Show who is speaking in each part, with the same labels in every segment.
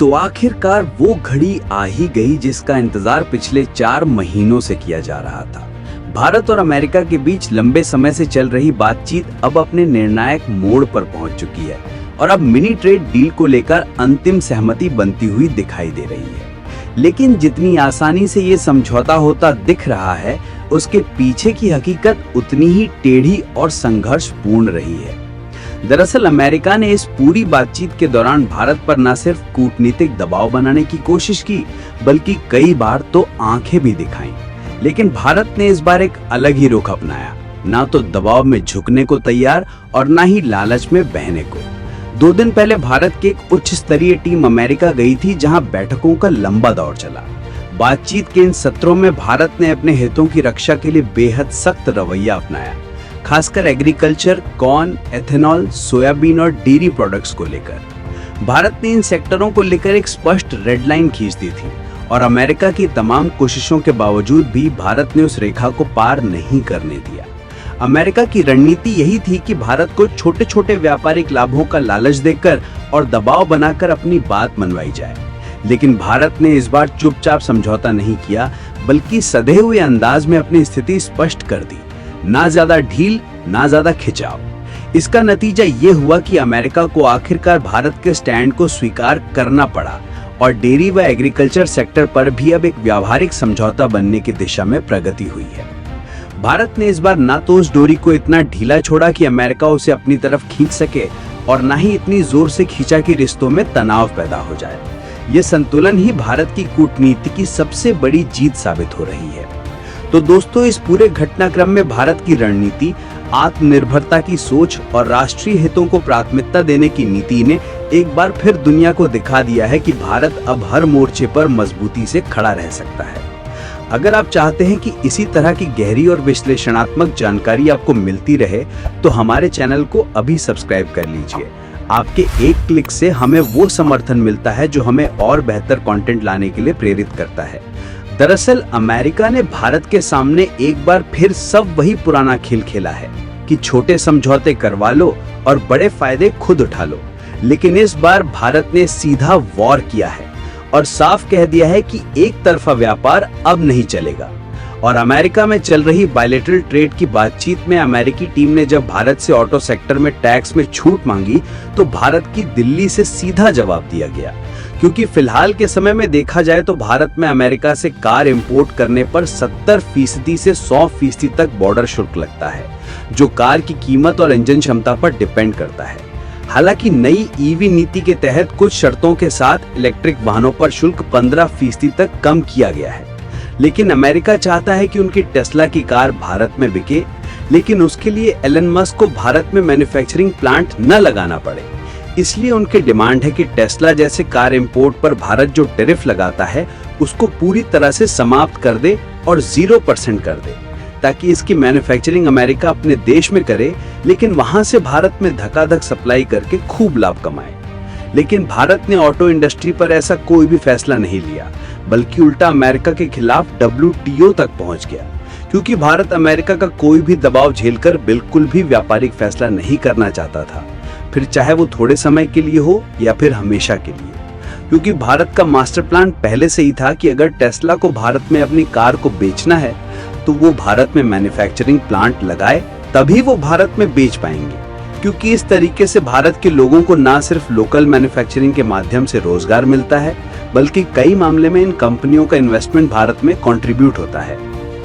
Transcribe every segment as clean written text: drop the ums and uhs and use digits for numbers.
Speaker 1: तो आखिरकार वो घड़ी आ ही गई जिसका इंतजार पिछले 4 महीनों से किया जा रहा था। भारत और अमेरिका के बीच लंबे समय से चल रही बातचीत अब अपने निर्णायक मोड़ पर पहुंच चुकी है और अब मिनी ट्रेड डील को लेकर अंतिम सहमति बनती हुई दिखाई दे रही है। लेकिन जितनी आसानी से ये समझौता होता दिख रहा है, उसके पीछे की हकीकत उतनी ही टेढ़ी और संघर्षपूर्ण रही है। दरअसल अमेरिका ने इस पूरी बातचीत के दौरान भारत पर न सिर्फ कूटनीतिक दबाव बनाने की कोशिश की, बल्कि कई बार तो आंखें भी दिखाईं। लेकिन भारत ने इस बार एक अलग ही रुख अपनाया, ना तो दबाव में झुकने को तैयार और ना ही लालच में बहने को। 2 दिन पहले भारत की एक उच्च स्तरीय टीम अमेरिका गई थी, जहां बैठकों का लंबा दौर चला। बातचीत के इन सत्रों में भारत ने अपने हितों की रक्षा के लिए बेहद सख्त रवैया अपनाया, खासकर एग्रीकल्चर, कॉर्न, एथेनॉल, सोयाबीन और डेयरी प्रोडक्ट्स को लेकर। भारत ने इन सेक्टरों को लेकर एक स्पष्ट रेड लाइन खींच दी थी और अमेरिका की तमाम कोशिशों के बावजूद भी भारत ने उस रेखा को पार नहीं करने दिया। अमेरिका की रणनीति यही थी कि भारत को छोटे छोटे व्यापारिक लाभों का लालच देकर और दबाव बनाकर अपनी बात मनवाई जाए। लेकिन भारत ने इस बार चुपचाप समझौता नहीं किया, बल्कि सधे हुए अंदाज में अपनी स्थिति स्पष्ट कर दी। ना ज्यादा ढील, ना ज्यादा खिंचाव। इसका नतीजा ये हुआ कि अमेरिका को आखिरकार भारत के स्टैंड को स्वीकार करना पड़ा और डेयरी व एग्रीकल्चर सेक्टर पर भी अब एक व्यावहारिक समझौता बनने की दिशा में प्रगति हुई है। भारत ने इस बार ना तो उस डोरी को इतना ढीला छोड़ा कि अमेरिका उसे अपनी तरफ खींच सके और ना ही इतनी जोर से खींचा कि रिश्तों में तनाव पैदा हो जाए। ये संतुलन ही भारत की कूटनीति की सबसे बड़ी जीत साबित हो रही है। तो दोस्तों, इस पूरे घटनाक्रम में भारत की रणनीति, आत्मनिर्भरता की सोच और राष्ट्रीय हितों को प्राथमिकता देने की नीति ने एक बार फिर दुनिया को दिखा दिया है कि भारत अब हर मोर्चे पर मजबूती से खड़ा रह सकता है। अगर आप चाहते हैं कि इसी तरह की गहरी और विश्लेषणात्मक जानकारी आपको मिलती रहे, तो हमारे चैनल को अभी सब्सक्राइब कर लीजिए। आपके एक क्लिक से हमें वो समर्थन मिलता है जो हमें और बेहतर कंटेंट लाने के लिए प्रेरित करता है। दरअसल अमेरिका ने भारत के सामने एक बार फिर सब वही पुराना खेल खेला है कि छोटे समझौते करवा लो और बड़े फायदे खुद उठा लो। लेकिन इस बार भारत ने सीधा वॉर किया है और साफ कह दिया है कि एक तरफा व्यापार अब नहीं चलेगा। और अमेरिका में चल रही बायलैटरल ट्रेड की बातचीत में अमेरिकी टीम ने जब भारत से ऑटो सेक्टर में टैक्स में छूट मांगी, तो भारत की दिल्ली से सीधा जवाब दिया गया, क्योंकि फिलहाल के समय में देखा जाए तो भारत में अमेरिका से कार इंपोर्ट करने पर 70% से 100% तक बॉर्डर शुल्क लगता है, जो कार की कीमत और इंजन क्षमता पर डिपेंड करता है। हालांकि नई ईवी नीति के तहत कुछ शर्तों के साथ इलेक्ट्रिक वाहनों पर शुल्क 15% तक कम किया गया है। लेकिन अमेरिका चाहता है कि उनकी टेस्ला की कार भारत में बिके, लेकिन उसके लिए एलन मस्क को भारत में मैन्युफैक्चरिंग प्लांट न लगाना पड़े। इसलिए उनकी डिमांड है कि टेस्ला जैसे कार इंपोर्ट पर भारत जो टैरिफ लगाता है, उसको पूरी तरह से समाप्त कर दे और 0% कर दे, ताकि इसकी मैन्युफैक्चरिंग अमेरिका अपने देश में करे, लेकिन वहां से भारत में धकाधक सप्लाई करके खूब लाभ कमाए। लेकिन भारत ने ऑटो इंडस्ट्री पर ऐसा कोई भी फैसला नहीं लिया, बल्कि उल्टा अमेरिका के खिलाफ WTO तक पहुंच गया, क्योंकि भारत अमेरिका का कोई भी दबाव झेलकर बिल्कुल भी व्यापारिक फैसला नहीं करना चाहता था, फिर चाहे वो थोड़े समय के लिए हो या फिर हमेशा के लिए। क्योंकि भारत का मास्टर प्लान पहले से ही था कि अगर टेस्ला को भारत में अपनी कार को बेचना है, तो वो भारत में मैन्युफैक्चरिंग प्लांट लगाए, तभी वो भारत में बेच पाएंगे। क्योंकि इस तरीके से भारत के लोगों को ना सिर्फ लोकल मैन्युफैक्चरिंग के माध्यम से रोजगार मिलता है, बल्कि कई मामले में इन कंपनियों का इन्वेस्टमेंट भारत में कंट्रीब्यूट होता है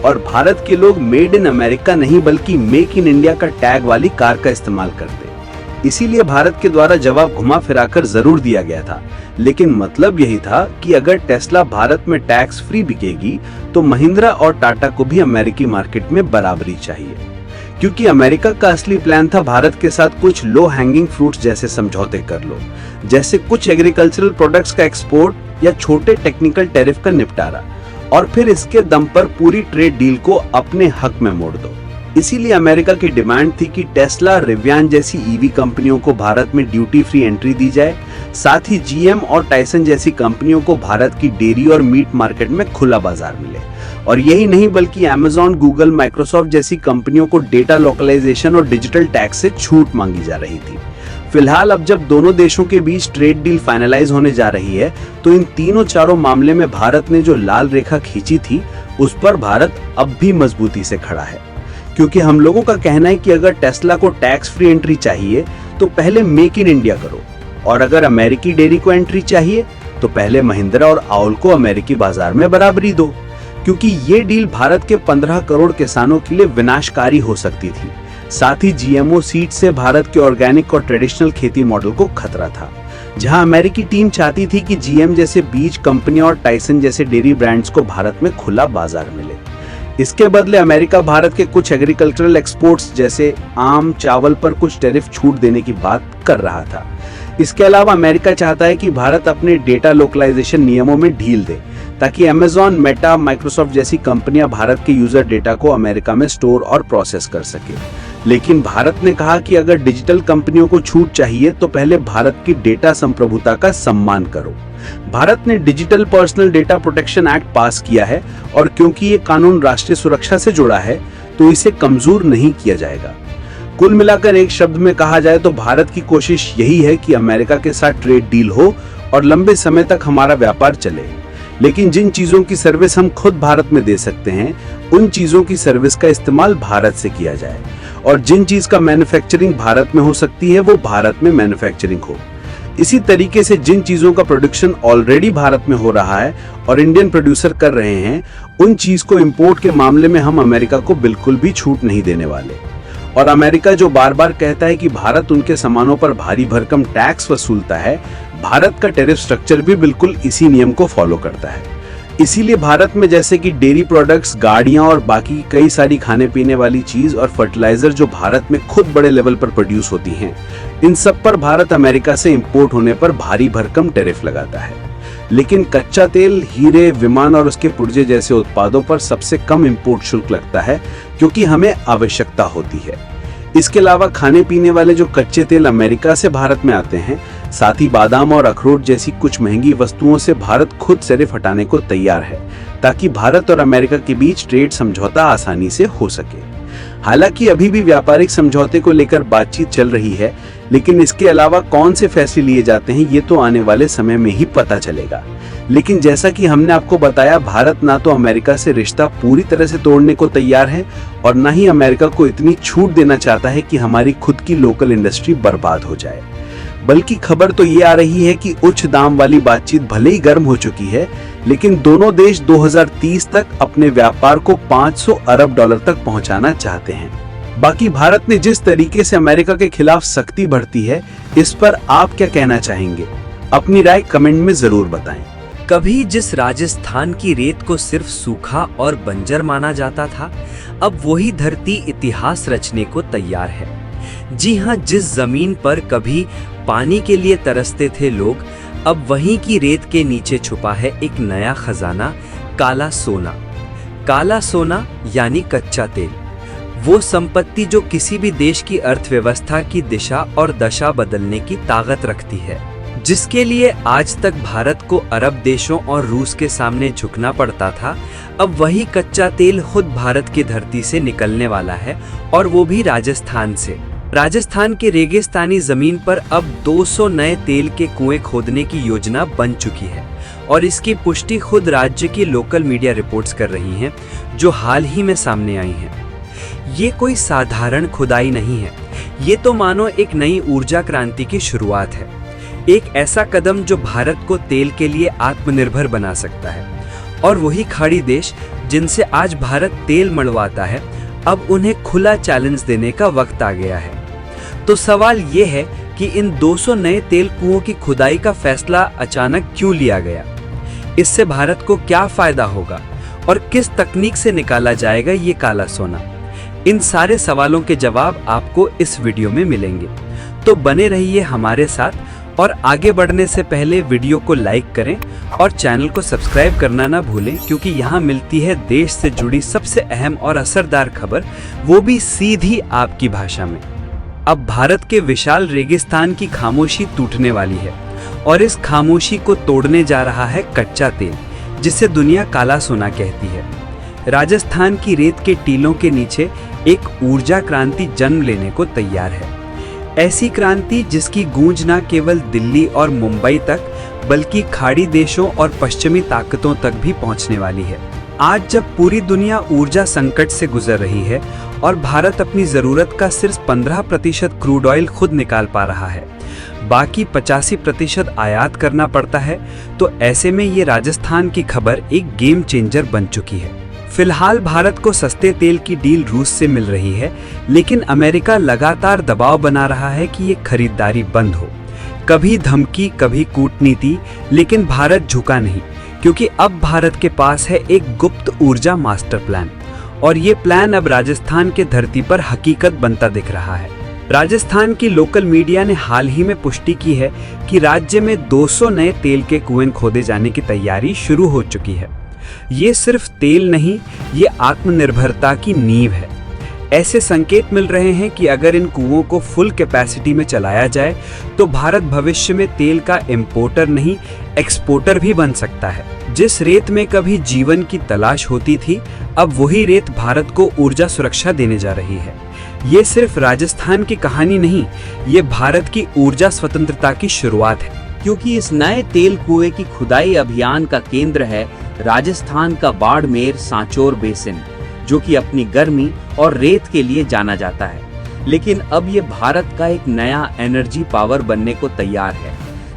Speaker 1: और भारत के लोग मेड इन अमेरिका नहीं बल्कि मेक इन इंडिया का टैग वाली कार का इस्तेमाल करते। इसीलिए भारत के द्वारा जवाब घुमा फिराकर जरूर दिया गया था, लेकिन मतलब यही था कि अगर टेस्ला भारत में टैक्स फ्री बिकेगी, तो महिंद्रा और टाटा को भी अमेरिकी मार्केट में बराबरी चाहिए। क्योंकि अमेरिका का असली प्लान था भारत के साथ कुछ लो हैंगिंग फ्रूट्स जैसे समझौते कर लो, जैसे कुछ एग्रीकल्चरल प्रोडक्ट्स का एक्सपोर्ट या छोटे टेक्निकल टैरिफ का निपटारा, और फिर इसके दम पर पूरी ट्रेड डील को अपने हक में मोड़ दो। इसीलिए अमेरिका की डिमांड थी कि टेस्ला, रिवियान जैसी ईवी कंपनियों को भारत में ड्यूटी फ्री एंट्री दी जाए, साथ ही GM और टाइसन जैसी कंपनियों को भारत की डेयरी और मीट मार्केट में खुला बाजार मिले। और यही नहीं बल्कि Amazon, Google, Microsoft जैसी कंपनियों को डेटा लोकलाइजेशन और डिजिटल टैक्स से छूट मांगी जा रही थी। फिलहाल अब जब दोनों देशों के बीच ट्रेड डील फाइनलाइज होने जा रही है, तो इन तीनों चारों मामले में भारत ने जो लाल रेखा खींची थी, उस पर भारत अब भी मजबूती से खड़ा है। क्योंकि हम लोगों का कहना है कि अगर टेस्ला को टैक्स फ्री एंट्री चाहिए तो पहले मेक इन इंडिया करो, और अगर अमेरिकी डेयरी को एंट्री चाहिए तो पहले महिंद्रा और आउल को अमेरिकी बाजार में बराबरी दो। क्योंकि ये डील भारत के 15 करोड़ किसानों के लिए विनाशकारी हो सकती थी। साथ ही जीएमओ सीड से भारत के ऑर्गेनिक और ट्रेडिशनल खेती मॉडल को खतरा था। जहां अमेरिकी टीम चाहती थी कि जीएम जैसे बीज कंपनियां और टाइसन जैसे डेयरी ब्रांड्स को भारत में खुला बाजार मिले। इसके बदले अमेरिका भारत के कुछ एग्रीकल्चरल एक्सपोर्ट्स जैसे आम, चावल पर कुछ टैरिफ छूट देने की बात कर रहा था। इसके अलावा अमेरिका चाहता है कि भारत अपने डेटा लोकलाइजेशन नियमों में ढील दे, ताकि अमेज़न, मेटा, माइक्रोसॉफ्ट जैसी कंपनियां भारत के यूजर डेटा को अमेरिका में स्टोर और प्रोसेस कर सके। लेकिन भारत ने कहा कि अगर डिजिटल कंपनियों को छूट चाहिए तो पहले भारत की डेटा संप्रभुता का सम्मान करो। भारत ने digital personal data protection act पास किया है, और क्योंकि ये कानून राष्ट्रीय सुरक्षा से जुड़ा है तो इसे कमजोर नहीं किया जाएगा। कुल मिलाकर एक शब्द में कहा जाए तो भारत की कोशिश यही है कि अमेरिका के साथ ट्रेड डील हो और लंबे समय तक हमारा व्यापार चले। लेकिन जिन चीजों की सर्विस हम खुद भारत में दे सकते हैं, उन चीजों की सर्विस का इस्तेमाल भारत से किया जाए, और जिन चीज का मैन्युफैक्चरिंग भारत में हो सकती है वो भारत में मैन्युफैक्चरिंग हो। इसी तरीके से जिन चीजों का प्रोडक्शन ऑलरेडी भारत में हो रहा है और इंडियन प्रोड्यूसर कर रहे हैं, उन चीज को इंपोर्ट के मामले में हम अमेरिका को बिल्कुल भी छूट नहीं देने वाले। और अमेरिका जो बार बार कहता है कि भारत उनके सामानों पर भारी भरकम टैक्स वसूलता है, भारत का टैरिफ स्ट्रक्चर भी बिल्कुल इसी नियम को फॉलो करता है। इसीलिए भारत में जैसे कि डेयरी प्रोडक्ट्स, गाड़ियां और बाकी कई सारी खाने पीने वाली चीज और फर्टिलाइजर जो भारत में खुद बड़े लेवल पर प्रोड्यूस होती हैं, इन सब पर भारत अमेरिका से इंपोर्ट होने पर भारी भरकम टैरिफ लगाता है। लेकिन कच्चा तेल, हीरे, विमान और उसके पुर्जे जैसे उत्पादों पर सबसे कम इंपोर्ट शुल्क लगता है, क्योंकि हमें आवश्यकता होती है। इसके अलावा खाने पीने वाले जो कच्चे तेल अमेरिका से भारत में आते हैं, साथ ही बादाम और अखरोट जैसी कुछ महंगी वस्तुओं से भारत खुद टैरिफ हटाने को तैयार है, ताकि भारत और अमेरिका के बीच ट्रेड समझौता आसानी से हो सके। हालांकि अभी भी व्यापारिक समझौते को लेकर बातचीत चल रही है, लेकिन इसके अलावा कौन से फैसले लिए जाते हैं ये तो आने वाले समय में ही पता चलेगा। लेकिन जैसा कि हमने आपको बताया, भारत ना तो अमेरिका से रिश्ता पूरी तरह से तोड़ने को तैयार है, और ना ही अमेरिका को इतनी छूट देना चाहता है कि हमारी खुद की लोकल इंडस्ट्री बर्बाद हो जाए। बल्कि खबर तो ये आ रही है कि उच्च दाम वाली बातचीत भले ही गर्म हो चुकी है, लेकिन दोनों देश 2030 तक अपने व्यापार को 500 अरब डॉलर तक पहुंचाना चाहते हैं। बाकी भारत ने जिस तरीके से अमेरिका के खिलाफ सख्ती बरती है, इस पर आप क्या कहना चाहेंगे? अपनी राय कमेंट में जरूर बताएं।
Speaker 2: कभी जिस राजस्थान की रेत को सिर्फ सूखा और बंजर माना जाता था, अब वही धरती इतिहास रचने को तैयार है। जी हाँ, जिस जमीन पर कभी पानी के लिए तरसते थे लोग, अब वहीं की रेत के नीचे छुपा है एक नया खजाना, काला सोना। काला सोना यानी कच्चा तेल, वो संपत्ति जो किसी भी देश की अर्थव्यवस्था की दिशा और दशा बदलने की ताकत रखती है, जिसके लिए आज तक भारत को अरब देशों और रूस के सामने झुकना पड़ता था। अब वही कच्चा तेल खुद भारत की धरती से निकलने वाला है, और वो भी राजस्थान से। राजस्थान के रेगिस्तानी जमीन पर अब 200 नए तेल के कुएं खोदने की योजना बन चुकी है, और इसकी पुष्टि खुद राज्य की लोकल मीडिया रिपोर्ट्स कर रही हैं, जो हाल ही में सामने आई हैं। ये कोई साधारण खुदाई नहीं है, ये तो मानो एक नई ऊर्जा क्रांति की शुरुआत है। एक ऐसा कदम जो भारत को तेल के लिए आत्मनिर्भर बना सकता है, और वही खाड़ी देश जिनसे आज भारत तेल मड़वाता है, अब उन्हें खुला चैलेंज देने का वक्त आ गया है। तो सवाल ये है कि इन 200 नए तेल कुओं की खुदाई का फैसला अचानक क्यों लिया गया? इससे भारत को क्या फायदा होगा, और किस तकनीक से निकाला जाएगा ये काला सोना? इन सारे सवालों के जवाब आपको इस वीडियो में मिलेंगे, तो बने रहिए हमारे साथ। और आगे बढ़ने से पहले वीडियो को लाइक करें और चैनल को सब्सक्राइब करना ना भूलें, क्योंकि यहाँ मिलती है देश से जुड़ी सबसे अहम और असरदार खबर, वो भी सीधी आपकी भाषा में। अब भारत के विशाल रेगिस्तान की खामोशी टूटने वाली है, और इस खामोशी को तोड़ने जा रहा है कच्चा तेल, जिसे दुनिया काला सोना कहती है। राजस्थान की रेत के टीलों के नीचे एक ऊर्जा क्रांति जन्म लेने को तैयार है। ऐसी क्रांति जिसकी गूंज न केवल दिल्ली और मुंबई तक बल्कि खाड़ी देशों और पश्चिमी ताकतों तक भी पहुंचने वाली है। आज जब पूरी दुनिया ऊर्जा संकट से गुजर रही है और भारत अपनी जरूरत का सिर्फ 15% क्रूड ऑयल खुद निकाल पा रहा है, बाकी 85% आयात करना पड़ता है, तो ऐसे में ये राजस्थान की खबर एक गेम चेंजर बन चुकी है। फिलहाल भारत को सस्ते तेल की डील रूस से मिल रही है, लेकिन अमेरिका लगातार दबाव बना रहा है कि ये खरीदारी बंद हो। कभी धमकी, कभी कूटनीति, लेकिन भारत झुका नहीं, क्योंकि अब भारत के पास है एक गुप्त ऊर्जा मास्टर प्लान, और ये प्लान अब राजस्थान के धरती पर हकीकत बनता दिख रहा है। राजस्थान की लोकल मीडिया ने हाल ही में पुष्टि की है कि राज्य में 200 नए तेल के कुएं खोदे जाने की तैयारी शुरू हो चुकी है। ये सिर्फ तेल नहीं, ये आत्मनिर्भरता की नींव है। ऐसे संकेत मिल रहे हैं कि अगर इन कुओं को फुल कैपेसिटी में चलाया जाए तो भारत भविष्य में तेल का इंपोर्टर नहीं, एक्सपोर्टर भी बन सकता है। जिस रेत में कभी जीवन की तलाश होती थी, अब वही रेत भारत को ऊर्जा सुरक्षा देने जा रही है। ये सिर्फ राजस्थान की कहानी नहीं, ये भारत की ऊर्जा स्वतंत्रता की शुरुआत है।
Speaker 1: क्योंकि इस नए तेल कुएं की खुदाई अभियान का केंद्र है राजस्थान का बाड़मेर सांचौर बेसिन, जो कि अपनी गर्मी और रेत के लिए जाना जाता है। लेकिन अब ये भारत का एक नया एनर्जी पावर बनने को तैयार है,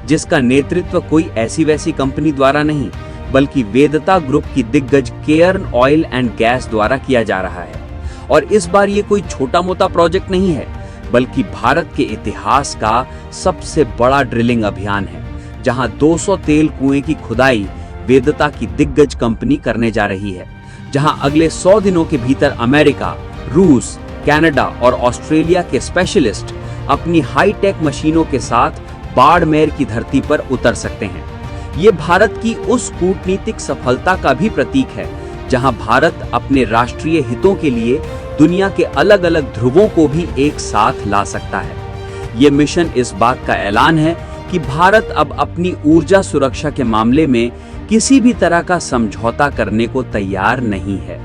Speaker 1: जिसका नेतृत्व कोई ऐसी वैसी कंपनी द्वारा नहीं, बल्कि वेदता ग्रुप की दिग्गज केयर्न ऑयल एंड गैस द्वारा किया जा रहा है। और इस बार ये कोई छोटा मोटा प्रोजेक्ट नहीं है, बल्कि भारत के इतिहास का सबसे बड़ा ड्रिलिंग अभियान है, जहां 200 तेल कुएं की खुदाई वेदता की दिग्गज कंपनी करने जा रही है, जहां अगले 100 दिनों के भीतर अमेरिका, रूस, कनाडा और ऑस्ट्रेलिया के स्पेशलिस्ट अपनी हाईटेक मशीनों के साथ बाड़मेर की धरती पर उतर सकते हैं। ये भारत की उस कूटनीतिक सफलता का भी प्रतीक है, जहां भारत अपने राष्ट्रीय हितों के लिए दुनिया के अलग अलग ध्रुवों को भी एक साथ ला सकता है। ये मिशन इस बात का ऐलान है कि भारत अब अपनी ऊर्जा सुरक्षा के मामले में किसी भी तरह का समझौता करने को तैयार नहीं है।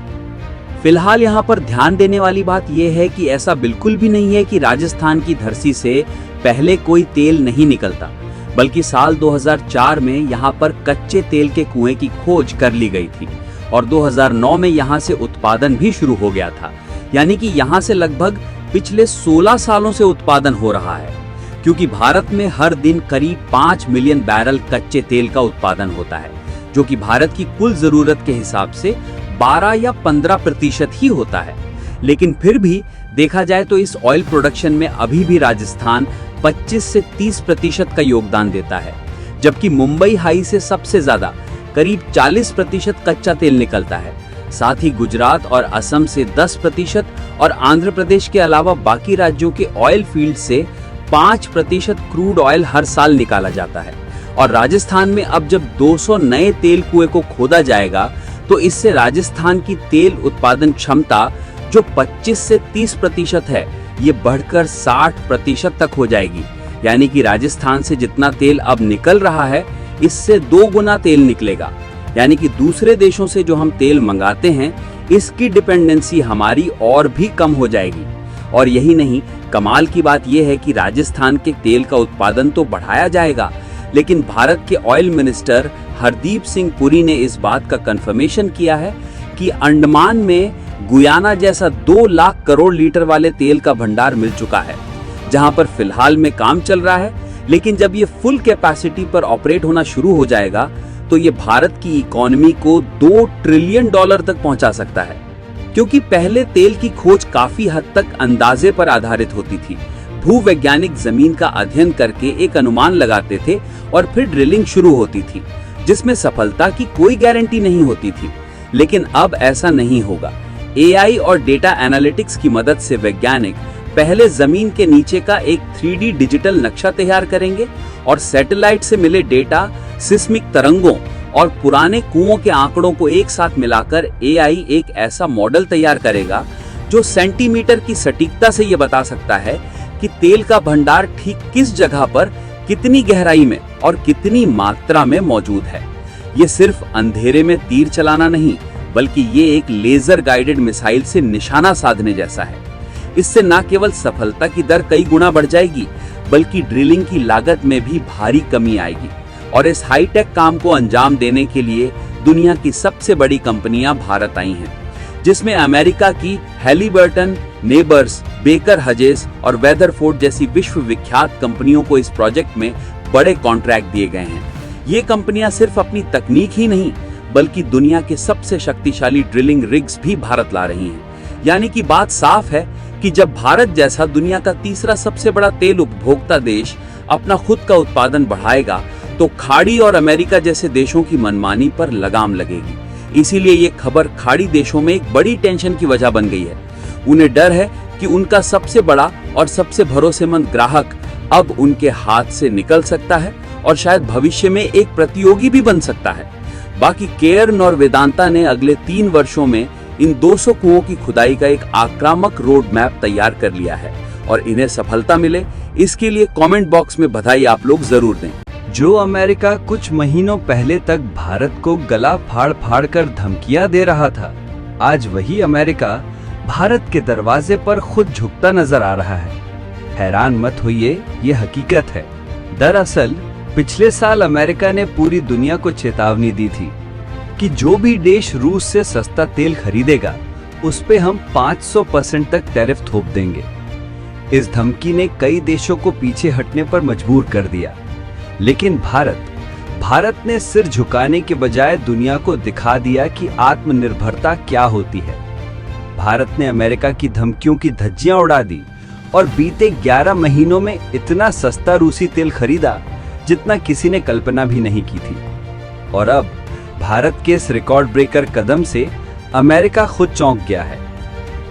Speaker 1: फिलहाल यहाँ पर ध्यान देने वाली बात यह है कि ऐसा बिल्कुल भी नहीं है कि राजस्थान की धरती से पहले कोई तेल नहीं निकलता, बल्कि साल 2004 में यहाँ पर कच्चे तेल के कुएं की खोज कर ली गई थी और 2009 में यहाँ से उत्पादन भी शुरू हो गया था। यानी कि यहाँ से लगभग पिछले 16 सालों से उत्पादन हो रहा है, क्योंकि भारत में हर दिन करीब 5 मिलियन बैरल कच्चे तेल का उत्पादन होता है, जो कि भारत की कुल जरूरत के हिसाब से 12 या 15% ही होता है। लेकिन फिर भी देखा जाए तो इस ऑयल प्रोडक्शन में अभी भी राजस्थान 25 से 30% का योगदान देता है, जबकि मुंबई हाई से सबसे ज्यादा करीब 40% कच्चा तेल निकलता है। साथ ही गुजरात और असम से 10% और आंध्र प्रदेश के अलावा बाकी राज्यों के ऑयल फील्ड से 5% क्रूड ऑयल हर साल निकाला जाता है। और राजस्थान में अब जब 200 नए तेल कुएं को खोदा जाएगा, तो इससे राजस्थान की तेल उत्पादन क्षमता जो 25 से 30% है, ये बढ़कर 60% तक हो जाएगी। यानी कि राजस्थान से जितना तेल अब निकल रहा है, इससे 2 गुना तेल निकलेगा। यानी कि दूसरे देशों से जो हम तेल मंगाते हैं, इसकी डिपेंडेंसी हमारी और भी कम हो जाएगी। और यही नहीं, कमाल की बात यह है कि राजस्थान के तेल का उत्पादन तो बढ़ाया जाएगा, लेकिन भारत के ऑयल मिनिस्टर हरदीप सिंह पुरी ने इस बात का कंफर्मेशन किया है कि अंडमान में गुयाना जैसा 2 लाख करोड़ लीटर वाले तेल का भंडार मिल चुका है, जहां पर फिलहाल में काम चल रहा है। लेकिन जब ये फुल कैपेसिटी पर ऑपरेट होना शुरू हो जाएगा, तो ये भारत की इकोनॉमी को $2 ट्रिलियन तक पहुंचा सकता है। क्योंकि पहले तेल की खोज काफी हद तक अंदाजे पर आधारित होती थी। भूवैज्ञानिक जमीन का अध्ययन करके एक अनुमान लगाते थे और फिर ड्रिलिंग शुरू होती थी, जिसमें सफलता की कोई गारंटी नहीं होती थी। लेकिन अब ऐसा नहीं होगा। AI और डेटा एनालिटिक्स की मदद से वैज्ञानिक पहले जमीन के नीचे का एक 3D डिजिटल नक्शा तैयार करेंगे और सैटेलाइट से मिले डेटा, सिस्मिक तरंगों और पुराने कुओं के आंकड़ों को एक साथ मिलाकर AI एक ऐसा मॉडल तैयार करेगा जो सेंटीमीटर की सटीकता से यह बता सकता है कि तेल का भंडार ठीक किस जगह पर, कितनी गहराई में और कितनी मात्रा में मौजूद है। ये सिर्फ अंधेरे में तीर चलाना नहीं, बल्कि ये एक लेजर गाइडेड मिसाइल से निशाना साधने जैसा है। इससे न केवल सफलता की दर कई गुना बढ़ जाएगी, बल्कि ड्रिलिंग की लागत में भी भारी कमी आएगी। और इस हाईटेक काम को अंजाम देने के लिए दुनिया की सबसे बड़ी कंपनियां भारत आई हैं, जिसमें अमेरिका की हैलिबर्टन, नेबर्स, बेकर हजेस और वेदरफोर्ड जैसी विश्व विख्यात कंपनियों को इस प्रोजेक्ट में बड़े कॉन्ट्रैक्ट दिए गए हैं। ये कंपनियां सिर्फ अपनी तकनीक ही नहीं, बल्कि दुनिया के सबसे शक्तिशाली ड्रिलिंग रिग्स भी भारत ला रही हैं। यानी कि बात साफ है कि जब भारत जैसा दुनिया का तीसरा सबसे बड़ा तेल उपभोक्ता देश अपना खुद का उत्पादन बढ़ाएगा, तो खाड़ी और अमेरिका जैसे देशों की मनमानी पर लगाम लगेगी। इसीलिए ये खबर खाड़ी देशों में एक बड़ी टेंशन की वजह बन गई है। उन्हें डर है कि उनका सबसे बड़ा और सबसे भरोसेमंद ग्राहक अब उनके हाथ से निकल सकता है और शायद भविष्य में एक प्रतियोगी भी बन सकता है। बाकी केयर्न और वेदांता ने अगले 3 वर्षों में इन 200 कुओं की खुदाई का एक आक्रामक रोड मैप तैयार कर लिया है और इन्हें सफलता मिले, इसके लिए कमेंट बॉक्स में बधाई आप लोग जरूर दें।
Speaker 3: जो अमेरिका कुछ महीनों पहले तक भारत को गला फाड़ फाड़ कर धमकियां दे रहा था, आज वही अमेरिका भारत के दरवाजे पर खुद झुकता नजर आ रहा है। हैरान मत होइए, ये हकीकत है। दरअसल पिछले साल अमेरिका ने पूरी दुनिया को चेतावनी दी थी कि जो भी देश रूस से सस्ता तेल खरीदेगा, उस पे हम 500% तक टैरिफ थोप देंगे। इस धमकी ने कई देशों को पीछे हटने पर मजबूर कर दिया, लेकिन भारत ने सिर झुकाने के बजाय दुनिया को दिखा दिया कि आत्मनिर्भरता क्या होती है। भारत ने अमेरिका की धमकियों की धज्जियां उड़ा दी और बीते 11 महीनों में इतना सस्ता रूसी तेल खरीदा जितना किसी ने कल्पना भी नहीं की थी। और अब भारत के इस रिकॉर्ड ब्रेकर कदम से अमेरिका खुद चौंक गया है।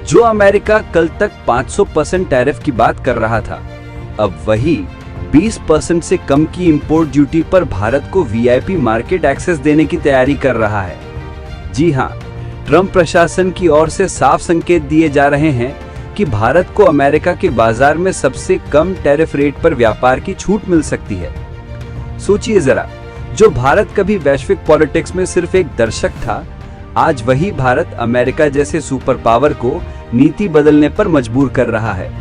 Speaker 3: जो अमेरिका कल तक 500% टैरिफ की बात कर रहा था, अब वही 20% से कम की इंपोर्ट ड्यूटी पर भारत को वीआईपी मार्केट एक्सेस देने की तैयारी कर रहा है। जी हां, ट्रंप प्रशासन की ओर से साफ संकेत दिए जा रहे हैं कि भारत को अमेरिका के बाजार में सबसे कम टैरिफ रेट पर व्यापार की छूट मिल सकती है। सोचिए जरा, जो भारत कभी वैश्विक पॉलिटिक्स में सिर्फ एक दर्शक था, आज वही भारत अमेरिका जैसे सुपर पावर को नीति बदलने पर मजबूर कर रहा है।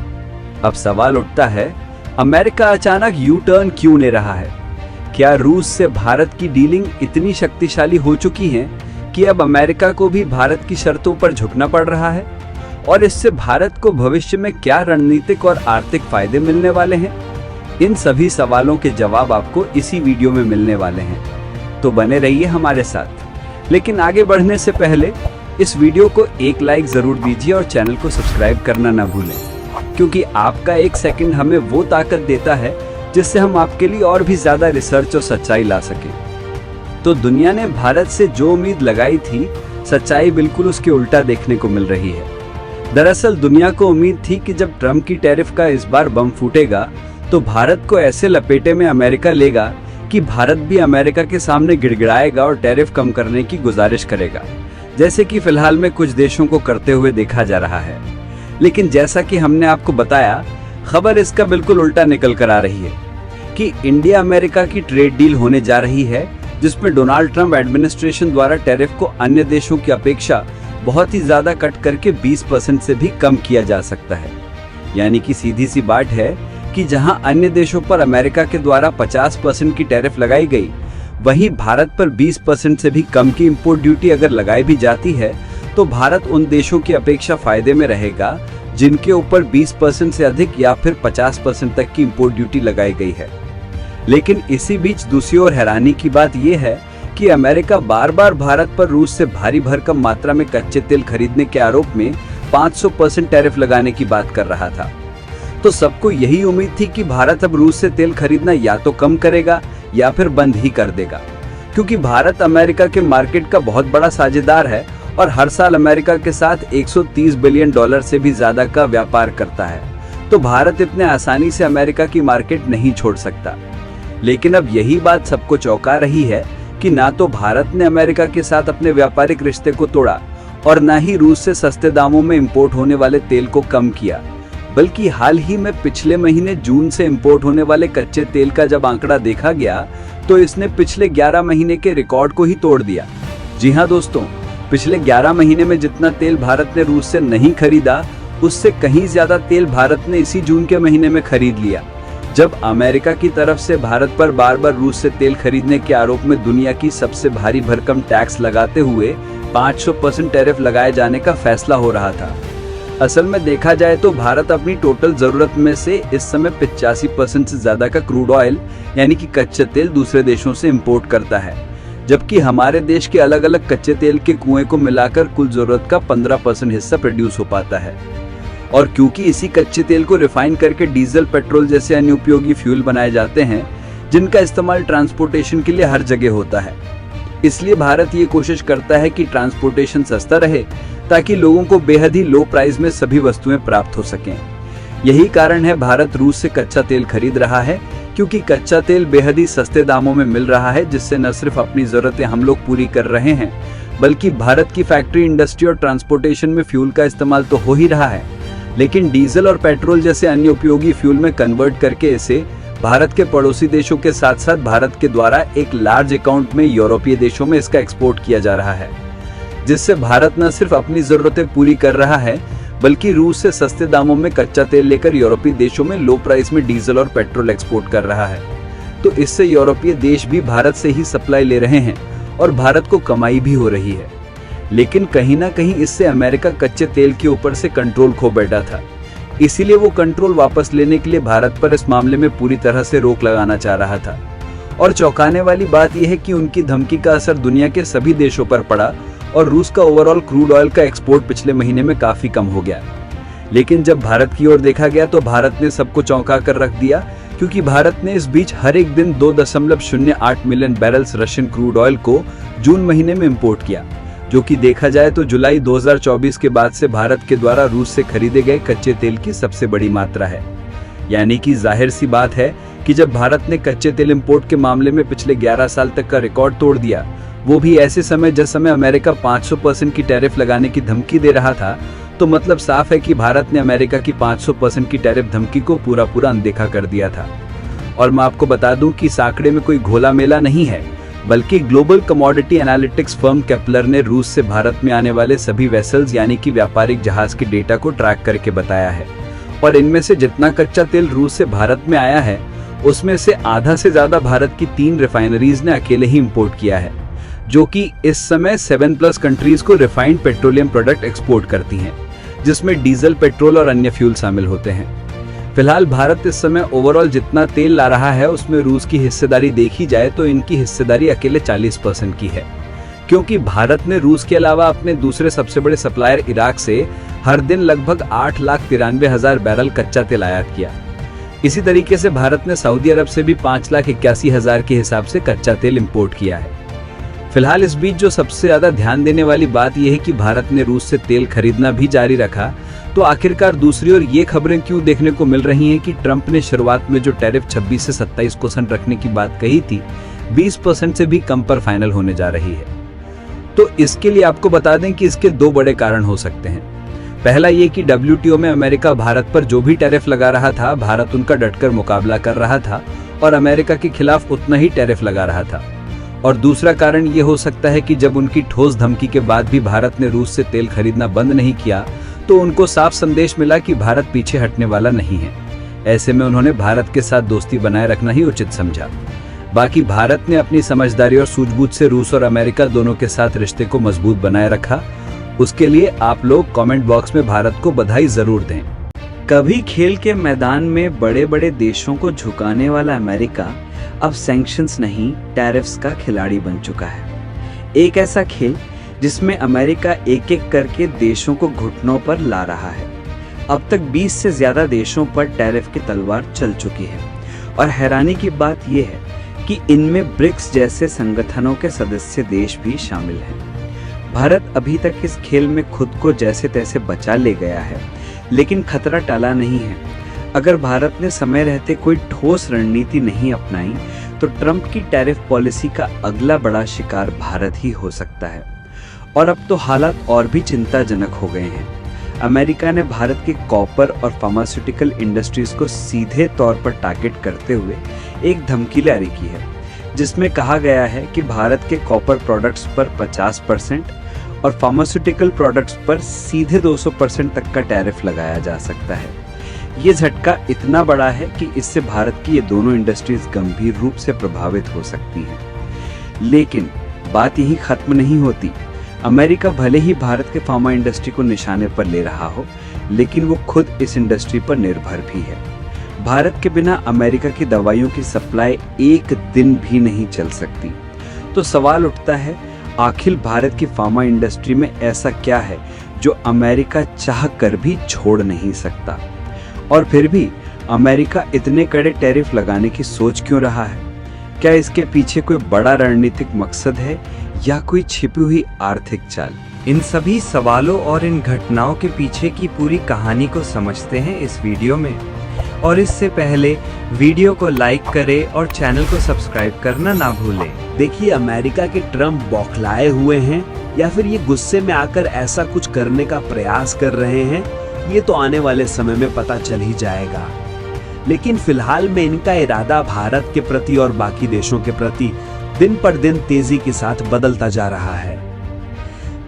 Speaker 3: अब सवाल उठता है, अमेरिका अचानक यू टर्न क्यों ले रहा है? क्या रूस से भारत की डीलिंग इतनी शक्तिशाली हो चुकी है कि अब अमेरिका को भी भारत की शर्तों पर झुकना पड़ रहा है? और इससे भारत को भविष्य में क्या रणनीतिक और आर्थिक फायदे मिलने वाले हैं? इन सभी सवालों के जवाब आपको इसी वीडियो में मिलने वाले हैं, तो बने रहिए हमारे साथ। लेकिन आगे बढ़ने से पहले इस वीडियो को एक लाइक जरूर दीजिए और चैनल को सब्सक्राइब करना ना भूलें, क्योंकि आपका 1 सेकंड हमें वो ताकत देता है जिससे हम आपके लिए और भी ज्यादा रिसर्च और सच्चाई ला सकें। तो दुनिया ने भारत से जो उम्मीद लगाई थी, सच्चाई बिल्कुल उसके उल्टा देखने को मिल रही है। दरअसल दुनिया को उम्मीद थी कि जब ट्रंप की टैरिफ का इस बार बम फूटेगा, तो भारत को ऐसे लपेटे में अमेरिका लेगा कि भारत भी अमेरिका के सामने गिड़गिड़ाएगा और टैरिफ कम करने की गुजारिश करेगा, जैसे कि फिलहाल में कुछ देशों को करते हुए देखा जा रहा है। लेकिन जैसा कि हमने आपको बताया, खबर इसका बिल्कुल उल्टा निकल कर आ रही है कि इंडिया अमेरिका की ट्रेड डील होने जा रही है, जिसमें डोनाल्ड ट्रंप एडमिनिस्ट्रेशन द्वारा टैरिफ को अन्य देशों की अपेक्षा बहुत ही ज्यादा कट करके 20% से भी कम किया जा सकता है। यानी कि सीधी सी बात है कि जहां अन्य देशों पर अमेरिका के द्वारा 50% की टैरिफ लगाई गई, वहीं भारत पर 20% से भी कम की इंपोर्ट ड्यूटी अगर लगाई भी जाती है, तो भारत उन देशों की अपेक्षा फायदे में रहेगा जिनके ऊपर 20% से अधिक या फिर 50% तक की इंपोर्ट ड्यूटी लगाई गई है। लेकिन इसी बीच दूसरी ओर हैरानी की बात यह है कि अमेरिका बार बार भारत पर रूस से भारी भरकम मात्रा में कच्चे तेल खरीदने के आरोप में 500% टैरिफ लगाने की बात कर रहा था। तो सबको यही उम्मीद थी कि भारत अब रूस से तेल खरीदना या तो कम करेगा या फिर बंद ही कर देगा, क्योंकि भारत अमेरिका के मार्केट का बहुत बड़ा साझेदार है और हर साल अमेरिका के साथ 130 बिलियन डॉलर से भी ज्यादा का व्यापार करता है। तो भारत इतने आसानी से अमेरिका की मार्केट नहीं छोड़ सकता। लेकिन अब यही बात सबको चौंका रही है कि ना तो भारत ने अमेरिका के साथ अपने व्यापारिक रिश्ते को तोड़ा और ना ही रूस से सस्ते दामों में इंपोर्ट होने वाले तेल को कम किया, बल्कि हाल ही में पिछले महीने जून से इंपोर्ट होने वाले कच्चे तेल का जब आंकड़ा देखा गया, तो इसने पिछले 11 महीने के रिकॉर्ड को ही तोड़ दिया। जी हाँ दोस्तों, पिछले 11 महीने में जितना तेल भारत ने रूस से नहीं खरीदा, उससे कहीं ज्यादा तेल भारत ने इसी जून के महीने में खरीद लिया, जब अमेरिका की तरफ से भारत पर बार बार रूस से तेल खरीदने के आरोप में दुनिया की सबसे भारी भरकम टैक्स लगाते हुए 500% टैरिफ लगाए जाने का फैसला हो रहा था। असल में देखा जाए तो भारत अपनी टोटल जरूरत में से इस समय 85% से ज्यादा का क्रूड ऑयल यानी कि कच्चे तेल दूसरे देशों से इंपोर्ट करता है, जबकि हमारे देश के अलग अलग कच्चे तेल के कुएं को मिलाकर कुल जरूरत का 15% हिस्सा प्रोड्यूस हो पाता है। और क्योंकि इसी कच्चे तेल को रिफाइन करके डीजल, पेट्रोल जैसे अन्य उपयोगी फ्यूल बनाए जाते हैं, जिनका इस्तेमाल ट्रांसपोर्टेशन के लिए हर जगह होता है, इसलिए भारत ये कोशिश करता है कि ट्रांसपोर्टेशन सस्ता रहे ताकि लोगों को बेहद ही लो प्राइस में सभी वस्तुएं प्राप्त हो सकें। यही कारण है भारत रूस से कच्चा तेल खरीद रहा है, क्योंकि कच्चा तेल बेहद ही सस्ते दामों में मिल रहा है, जिससे न सिर्फ अपनी जरूरतें हम लोग पूरी कर रहे हैं, बल्कि भारत की फैक्ट्री, इंडस्ट्री और ट्रांसपोर्टेशन में फ्यूल का इस्तेमाल तो हो ही रहा है, लेकिन डीजल और पेट्रोल जैसे अन्य उपयोगी फ्यूल में कन्वर्ट करके इसे भारत के पड़ोसी देशों के साथ साथ भारत के द्वारा एक लार्ज अकाउंट में यूरोपीय देशों में इसका एक्सपोर्ट किया जा रहा है, जिससे भारत न सिर्फ अपनी जरूरतें पूरी कर रहा है, बल्कि रूस से सस्ते दामों में कच्चा तेल लेकर यूरोपीय देशों में लो प्राइस में डीजल और पेट्रोल एक्सपोर्ट कर रहा है। तो इससे यूरोपीय देश भी भारत से ही सप्लाई ले रहे हैं और भारत को कमाई भी हो रही है। लेकिन कहीं ना कहीं इससे अमेरिका कच्चे तेल के ऊपर से कंट्रोल खो बैठा था, इसीलिए वो कंट्रोल वापस लेने के लिए भारत पर इस मामले में पूरी तरह से रोक लगाना चाह रहा था। और चौंकाने वाली बात यह है कि उनकी धमकी का असर दुनिया के सभी देशों पर पड़ा और रूस का ओवरऑल क्रूड ऑयल का एक्सपोर्ट पिछले महीने में काफी कम हो गया। लेकिन जब भारत की ओर देखा गया तो भारत ने सबको चौंका कर रख दिया, क्योंकि भारत ने इस बीच हर एक दिन 2.08 million barrels Russian crude oil को जून महीने में इंपोर्ट किया, जो कि देखा जाए तो जुलाई 2024 के बाद से भारत के द्वारा रूस से खरीदे गए कच्चे तेल की सबसे बड़ी मात्रा है। यानी कि जाहिर सी बात है कि जब भारत ने कच्चे तेल इंपोर्ट के मामले में पिछले 11 साल तक का रिकॉर्ड तोड़ दिया, वो भी ऐसे समय जिस समय अमेरिका 500% की टैरिफ लगाने की धमकी दे रहा था, तो मतलब साफ है कि भारत ने अमेरिका की 500% की टैरिफ धमकी को पूरा अनदेखा कर दिया था। और मैं आपको बता दूं कि इस आंकड़े में कोई घोला मेला नहीं है, बल्कि global commodity analytics firm Kepler ने रूस से भारत में आने वाले सभी वेसल्स यानी कि व्यापारिक जहाज के डेटा को ट्रैक करके बताया है। और इनमें से जितना कच्चा तेल रूस से भारत में आया है, उसमें से आधा से ज्यादा भारत की 3 रिफाइनरीज ने अकेले ही इंपोर्ट किया है, जो कि इस समय 7+ कंट्रीज को रिफाइंड पेट्रोलियम प्रोडक्ट एक्सपोर्ट करती हैं, जिसमें डीजल, पेट्रोल और अन्य फ्यूल शामिल होते हैं। फिलहाल भारत इस समय ओवरऑल जितना तेल ला रहा है, उसमें रूस की हिस्सेदारी देखी जाए तो इनकी हिस्सेदारी अकेले 40% की है, क्योंकि भारत ने रूस के अलावा अपने दूसरे सबसे बड़े सप्लायर इराक से हर दिन लगभग 8,93,000 बैरल कच्चा तेल आयात किया। इसी तरीके से भारत ने सऊदी अरब से भी 5,81,000 के हिसाब से कच्चा तेल इंपोर्ट किया है। फिलहाल इस बीच जो सबसे ज्यादा ध्यान देने वाली बात यह है कि भारत ने रूस से तेल खरीदना भी जारी रखा, तो आखिरकार दूसरी ओर ये खबरें क्यों देखने को मिल रही हैं कि ट्रंप ने शुरुआत में जो टैरिफ 26 से 27% रखने की बात कही थी, 20% से भी कम पर फाइनल होने जा रही है। तो इसके लिए आपको बता दें कि इसके 2 बड़े कारण हो सकते हैं। पहला ये कि WTO में अमेरिका भारत पर जो भी टैरिफ लगा रहा था, भारत उनका डटकर मुकाबला कर रहा था और अमेरिका के खिलाफ उतना ही टैरिफ लगा रहा था। और दूसरा कारण ये हो सकता है कि जब उनकी ठोस धमकी के बाद भी भारत ने रूस से तेल खरीदना बंद नहीं किया, तो उनको साफ संदेश मिला कि भारत पीछे हटने वाला नहीं है। ऐसे में उन्होंने भारत के साथ दोस्ती बनाए रखना ही उचित समझा। बाकी भारत ने अपनी समझदारी और सूझबूझ से रूस और अमेरिका दोनों के साथ रिश्ते को मजबूत बनाए रखा। उसके लिए आप लोग कमेंट बॉक्स में भारत को बधाई जरूर दें।
Speaker 1: कभी खेल के मैदान में बड़े बड़े देशों को झुकाने वाला अमेरिका अब सैंक्शंस नहीं, टैरिफ्स का खिलाड़ी बन चुका है। एक ऐसा खेल जिसमें अमेरिका एक एक करके देशों को घुटनों पर ला रहा है। अब तक 20 से ज्यादा देशों पर टैरिफ की तलवार चल चुकी है और हैरानी की बात यह है कि इनमें ब्रिक्स जैसे संगठनों के सदस्य देश भी शामिल हैं। भारत अभी तक इस खेल में खुद को जैसे तैसे बचा ले गया है, लेकिन खतरा टला नहीं है। अगर भारत ने समय रहते कोई ठोस रणनीति नहीं अपनाई, तो ट्रंप की टैरिफ पॉलिसी का अगला बड़ा शिकार भारत ही हो सकता है। और अब तो हालात और भी चिंताजनक हो गए हैं। अमेरिका ने भारत के कॉपर और फार्मास्यूटिकल इंडस्ट्रीज को सीधे तौर पर टारगेट करते हुए एक धमकी जारी की है, जिसमें कहा गया है कि भारत के कॉपर प्रोडक्ट्स पर 50%
Speaker 3: और फार्मास्यूटिकल प्रोडक्ट्स पर सीधे 200% तक का टैरिफ लगाया जा सकता है। ये झटका इतना बड़ा है कि इससे भारत की ये दोनों इंडस्ट्रीज गंभीर रूप से प्रभावित हो सकती हैं। लेकिन बात यही खत्म नहीं होती। अमेरिका भले ही भारत के फार्मा इंडस्ट्री को निशाने पर ले रहा हो, लेकिन वो खुद इस इंडस्ट्री पर निर्भर भी है। भारत के बिना अमेरिका की दवाइयों की सप्लाई एक दिन भी नहीं चल सकती। तो सवाल उठता है, आखिर भारत की फार्मा इंडस्ट्री में ऐसा क्या है जो अमेरिका चाह कर भी छोड़ नहीं सकता? और फिर भी अमेरिका इतने कड़े टैरिफ लगाने की सोच क्यों रहा है? क्या इसके पीछे कोई बड़ा रणनीतिक मकसद है या कोई छिपी हुई आर्थिक चाल?
Speaker 2: इन सभी सवालों और इन घटनाओं के पीछे की पूरी कहानी को समझते हैं इस वीडियो में। और इससे पहले वीडियो को लाइक करें और चैनल को सब्सक्राइब करना ना भूलें।
Speaker 1: देखिए, अमेरिका के ट्रम्प बौखलाए हुए हैं या फिर ये गुस्से में आकर ऐसा कुछ करने का प्रयास कर रहे हैं, ये तो आने वाले समय में पता चल ही जाएगा। लेकिन फिलहाल में इनका इरादा भारत के प्रति और बाकी देशों के प्रति दिन पर दिन तेजी के साथ बदलता जा रहा है।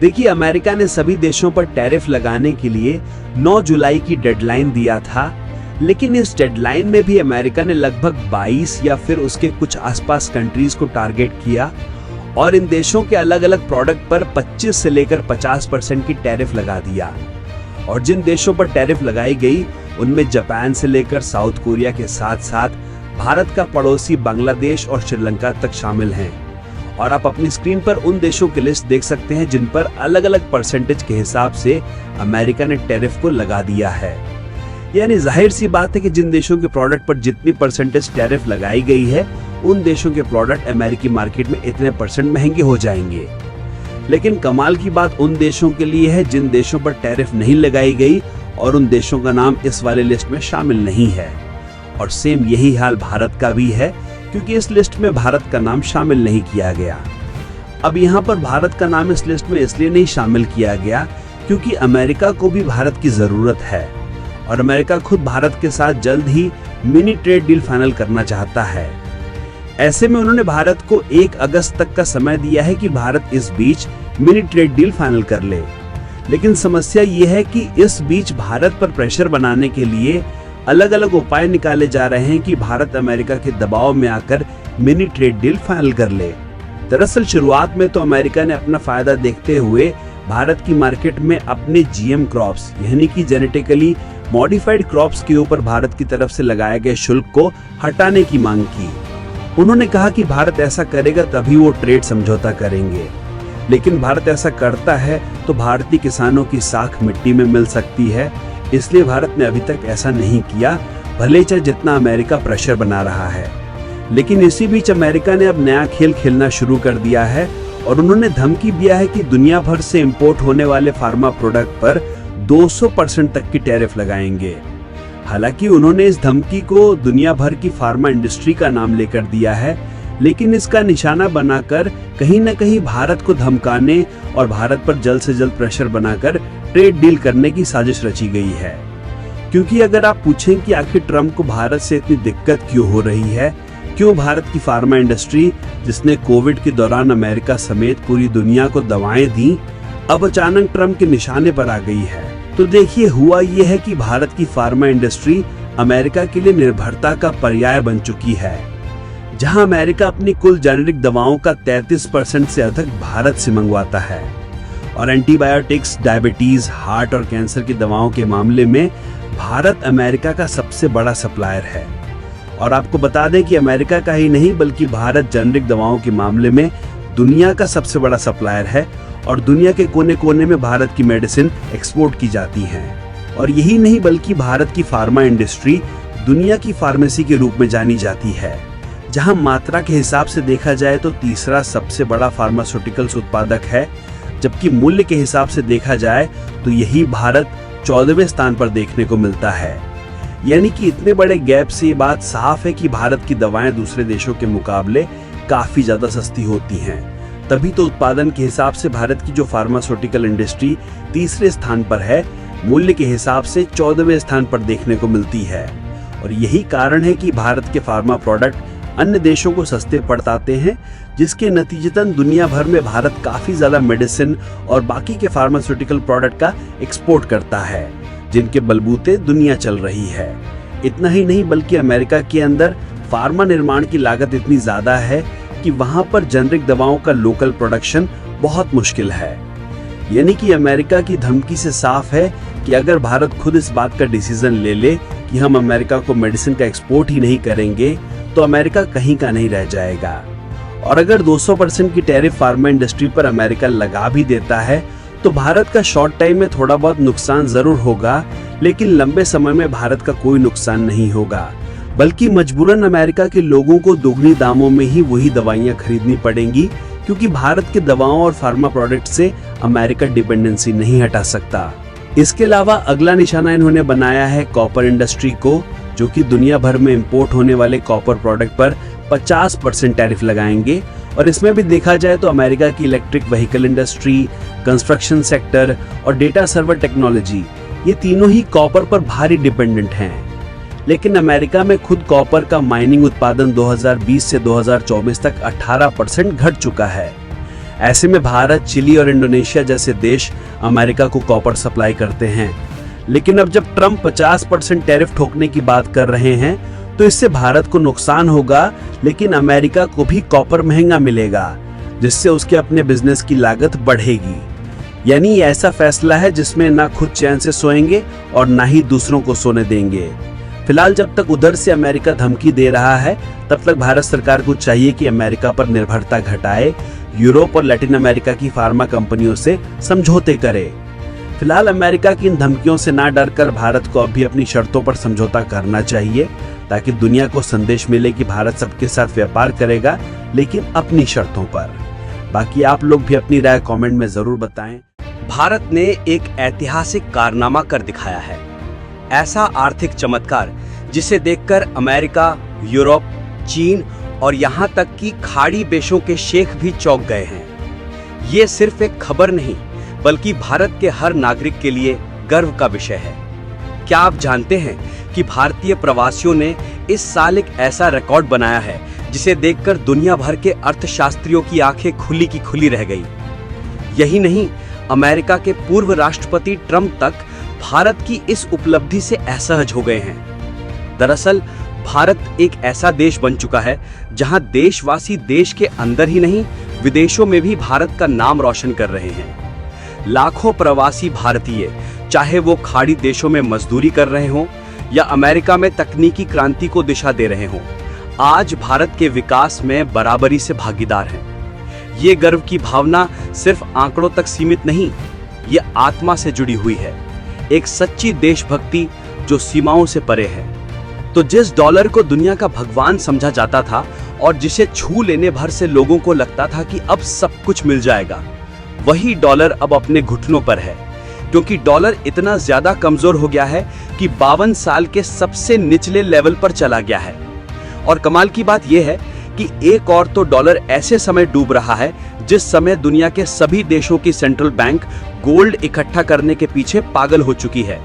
Speaker 1: देखिए, अमेरिका ने सभी देशों पर टैरिफ लगाने के लिए 9 जुलाई की डेडलाइन दिया था, लेकिन इस डेडलाइन में भी अमेरिका ने लगभग 22 या फिर उसके कुछ आसपास कंट्रीज को टारगेट किया और इन देशों के अलग अलग प्रोडक्ट पर 25 से लेकर 50% की टैरिफ लगा दिया। और जिन देशों पर टैरिफ लगाई गई उनमें जापान से लेकर साउथ कोरिया के साथ साथ भारत का पड़ोसी बांग्लादेश और श्रीलंका तक शामिल हैं। और आप अपनी स्क्रीन पर उन देशों की लिस्ट देख सकते हैं जिन पर अलग अलग परसेंटेज के हिसाब से अमेरिका ने टैरिफ को लगा दिया है। यानी जाहिर सी बात है कि जिन देशों के प्रोडक्ट पर जितनी परसेंटेज टैरिफ लगाई गई है, उन देशों के प्रोडक्ट अमेरिकी मार्केट में इतने % महंगे हो जाएंगे। लेकिन कमाल की बात उन देशों के लिए है जिन देशों पर टैरिफ नहीं लगाई गई और उन देशों का नाम इस वाले लिस्ट में शामिल नहीं है। और सेम यही हाल भारत का भी है, क्योंकि इस लिस्ट में भारत का नाम शामिल नहीं किया गया। अब यहाँ पर भारत का नाम इस लिस्ट में इसलिए नहीं शामिल किया गया क्योंकि अमेरिका को भी भारत की जरूरत है और अमेरिका खुद भारत के साथ जल्द ही मिनी ट्रेड डील फाइनल करना चाहता है। ऐसे में उन्होंने भारत को 1 अगस्त तक का समय दिया है कि भारत इस बीच मिनी ट्रेड डील फाइनल कर ले। लेकिन समस्या ये है कि इस बीच भारत पर प्रेशर बनाने के लिए अलग अलग उपाय निकाले जा रहे हैं कि भारत अमेरिका के दबाव में आकर मिनी ट्रेड डील फाइनल कर ले। दरअसल शुरुआत में तो अमेरिका ने अपना फायदा देखते हुए भारत की मार्केट में अपने जीएम क्रॉप्स यानी कि जेनेटिकली मॉडिफाइड क्रॉप्स के ऊपर भारत की तरफ से लगाए गए शुल्क को हटाने की मांग की। उन्होंने कहा कि भारत ऐसा करेगा तभी वो ट्रेड समझौता करेंगे। लेकिन भारत ऐसा करता है तो भारतीय किसानों की साख मिट्टी में मिल सकती है, इसलिए भारत ने अभी तक ऐसा नहीं किया, भले चाहे जितना अमेरिका प्रेशर बना रहा है। लेकिन इसी बीच अमेरिका ने अब नया खेल खेलना शुरू कर दिया है और उन्होंने धमकी दिया है कि दुनिया भर से इंपोर्ट होने वाले फार्मा प्रोडक्ट पर 200% तक की टैरिफ लगाएंगे। हालांकि उन्होंने इस धमकी को दुनिया भर की फार्मा इंडस्ट्री का नाम लेकर दिया है, लेकिन इसका निशाना बनाकर कहीं न कहीं भारत को धमकाने और भारत पर जल्द से जल्द प्रेशर बनाकर ट्रेड डील करने की साजिश रची गई है। क्योंकि अगर आप पूछें कि आखिर ट्रम्प को भारत से इतनी दिक्कत क्यों हो रही है, क्यों भारत की फार्मा इंडस्ट्री जिसने कोविड के दौरान अमेरिका समेत पूरी दुनिया को दवाएं दी, अब अचानक ट्रम्प के निशाने पर आ गई है, तो देखिए हुआ ये है कि भारत की फार्मा इंडस्ट्री अमेरिका के लिए निर्भरता का पर्याय बन चुकी है। जहां अमेरिका अपनी कुल जेनेरिक दवाओं का 33% से अधिक भारत से मंगवाता है और एंटीबायोटिक्स, डायबिटीज, हार्ट और कैंसर की दवाओं के मामले में भारत अमेरिका का सबसे बड़ा सप्लायर है। और आपको बता दें कि अमेरिका का ही नहीं बल्कि भारत जेनेरिक दवाओं के मामले में दुनिया का सबसे बड़ा सप्लायर है और दुनिया के कोने कोने में भारत की मेडिसिन एक्सपोर्ट की जाती हैं। और यही नहीं बल्कि भारत की फार्मा इंडस्ट्री दुनिया की फार्मेसी के रूप में जानी जाती है, जहां मात्रा के हिसाब से देखा जाए तो तीसरा सबसे बड़ा फार्मास्यूटिकल्स उत्पादक है, जबकि मूल्य के हिसाब से देखा जाए तो यही भारत 14वें स्थान पर देखने को मिलता है। यानी कि इतने बड़े गैप से ये बात साफ है कि भारत की दवाएं दूसरे देशों के मुकाबले काफी ज्यादा सस्ती होती हैं। तभी तो उत्पादन के हिसाब से भारत की जो फार्मास्यूटिकल इंडस्ट्री तीसरे स्थान पर है, मूल्य के हिसाब से 14वें स्थान पर देखने को मिलती है। और यही कारण है कि भारत के फार्मा प्रोडक्ट
Speaker 4: अन्य देशों को सस्ते पड़ताते हैं, जिसके नतीजतन दुनिया भर में भारत काफी ज्यादा मेडिसिन और बाकी के फार्मास्यूटिकल प्रोडक्ट का एक्सपोर्ट करता है, जिनके बलबूते दुनिया चल रही है। इतना ही नहीं बल्कि अमेरिका के अंदर फार्मा निर्माण की लागत इतनी ज्यादा है कि वहां पर जेनरिक दवाओं का लोकल प्रोडक्शन बहुत मुश्किल है। यानी कि अमेरिका की धमकी से साफ है कि अगर भारत खुद इस बात का डिसीजन ले ले कि हम अमेरिका को मेडिसिन का एक्सपोर्ट ही नहीं करेंगे, तो अमेरिका कहीं का नहीं रह जाएगा। और अगर 200% की टैरिफ फार्मा इंडस्ट्री पर अमेरिका लगा भी देता है, तो भारत का शॉर्ट टाइम में थोड़ा बहुत नुकसान जरूर होगा, लेकिन लंबे समय में भारत का कोई नुकसान नहीं होगा, बल्कि मजबूरन अमेरिका के लोगों को दोगुनी दामों में ही वही दवाइयां खरीदनी पड़ेंगी, क्योंकि भारत के दवाओं और फार्मा प्रोडक्ट से अमेरिका डिपेंडेंसी नहीं हटा सकता। इसके अलावा अगला निशाना इन्होंने बनाया है कॉपर इंडस्ट्री को, जो कि दुनिया भर में इंपोर्ट होने वाले कॉपर प्रोडक्ट पर 50% टैरिफ लगाएंगे। और इसमें भी देखा जाए तो अमेरिका की electric vehicle industry, construction sector और डेटा सर्वर टेक्नोलॉजी, ये तीनों ही कॉपर पर भारी डिपेंडेंट हैं। लेकिन अमेरिका में खुद कॉपर का माइनिंग उत्पादन 2020 से 2024 तक 18% घट चुका है। ऐसे में भारत, चिली और इंडोनेशिया जैसे देश अमेरिका को कॉपर सप्लाई करते हैं। लेकिन अब जब ट्रम्प 50% टैरिफ ठोकने की बात कर रहे हैं, तो इससे भारत को नुकसान होगा, लेकिन अमेरिका को भी कॉपर महंगा मिलेगा, जिससे उसके अपने बिजनेस की लागत बढ़ेगी। यानी ये ऐसा फैसला है जिसमें ना खुद चैन से सोएंगे और ना ही दूसरों को सोने देंगे। फिलहाल जब तक उधर से अमेरिका धमकी दे रहा है, तब तक भारत सरकार को चाहिए कि अमेरिका पर निर्भरता घटाए, यूरोप और लैटिन अमेरिका की फार्मा कंपनियों से समझौते करे। फिलहाल अमेरिका की इन धमकियों से ना डरकर भारत को अब भी अपनी शर्तों पर समझौता करना चाहिए, ताकि दुनिया को संदेश मिले कि भारत सबके साथ व्यापार करेगा, लेकिन अपनी शर्तों पर। बाकी आप लोग भी अपनी राय कमेंट में जरूर बताएं।
Speaker 2: भारत ने एक ऐतिहासिक कारनामा कर दिखाया है, ऐसा आर्थिक चमत्कार जिसे देखकर अमेरिका, यूरोप, चीन और यहाँ तक कि खाड़ी देशों के शेख भी चौंक गए हैं। ये सिर्फ एक खबर नहीं, बल्कि भारत के हर नागरिक के लिए गर्व का विषय है। क्या आप जानते हैं कि भारतीय प्रवासियों ने इस साल एक ऐसा रिकॉर्ड बनाया है जिसे देखकर दुनिया भर के अर्थशास्त्रियों की आंखें खुली की खुली रह गई। यही नहीं, अमेरिका के पूर्व राष्ट्रपति ट्रंप तक भारत की इस उपलब्धि से असहज हो गए हैं। दरअसल भारत एक ऐसा देश बन चुका है जहां देशवासी देश के अंदर ही नहीं, विदेशों में भी भारत का नाम रोशन कर रहे हैं। लाखों प्रवासी भारतीय, चाहे वो खाड़ी देशों में मजदूरी कर रहे हों या अमेरिका में तकनीकी क्रांति को दिशा दे रहे हों, आज भारत के विकास में बराबरी से भागीदार हैं। ये गर्व की भावना सिर्फ आंकड़ों तक सीमित नहीं, ये आत्मा से जुड़ी हुई है, एक सच्ची देशभक्ति जो सीमाओं से परे है। तो जिस डॉलर को दुनिया का भगवान समझा जाता था और जिसे छू लेने भर से लोगों को लगता था कि अब सब कुछ मिल जाएगा, वही डॉलर अब अपने घुटनों पर है, क्योंकि डॉलर इतना ज्यादा कमजोर हो गया है कि 52 साल के सबसे निचले लेवल पर चला गया है। और कमाल की बात यह है कि एक और तो डॉलर ऐसे समय डूब रहा है जिस समय दुनिया के सभी देशों की सेंट्रल बैंक गोल्ड इकट्ठा करने के पीछे पागल हो चुकी है।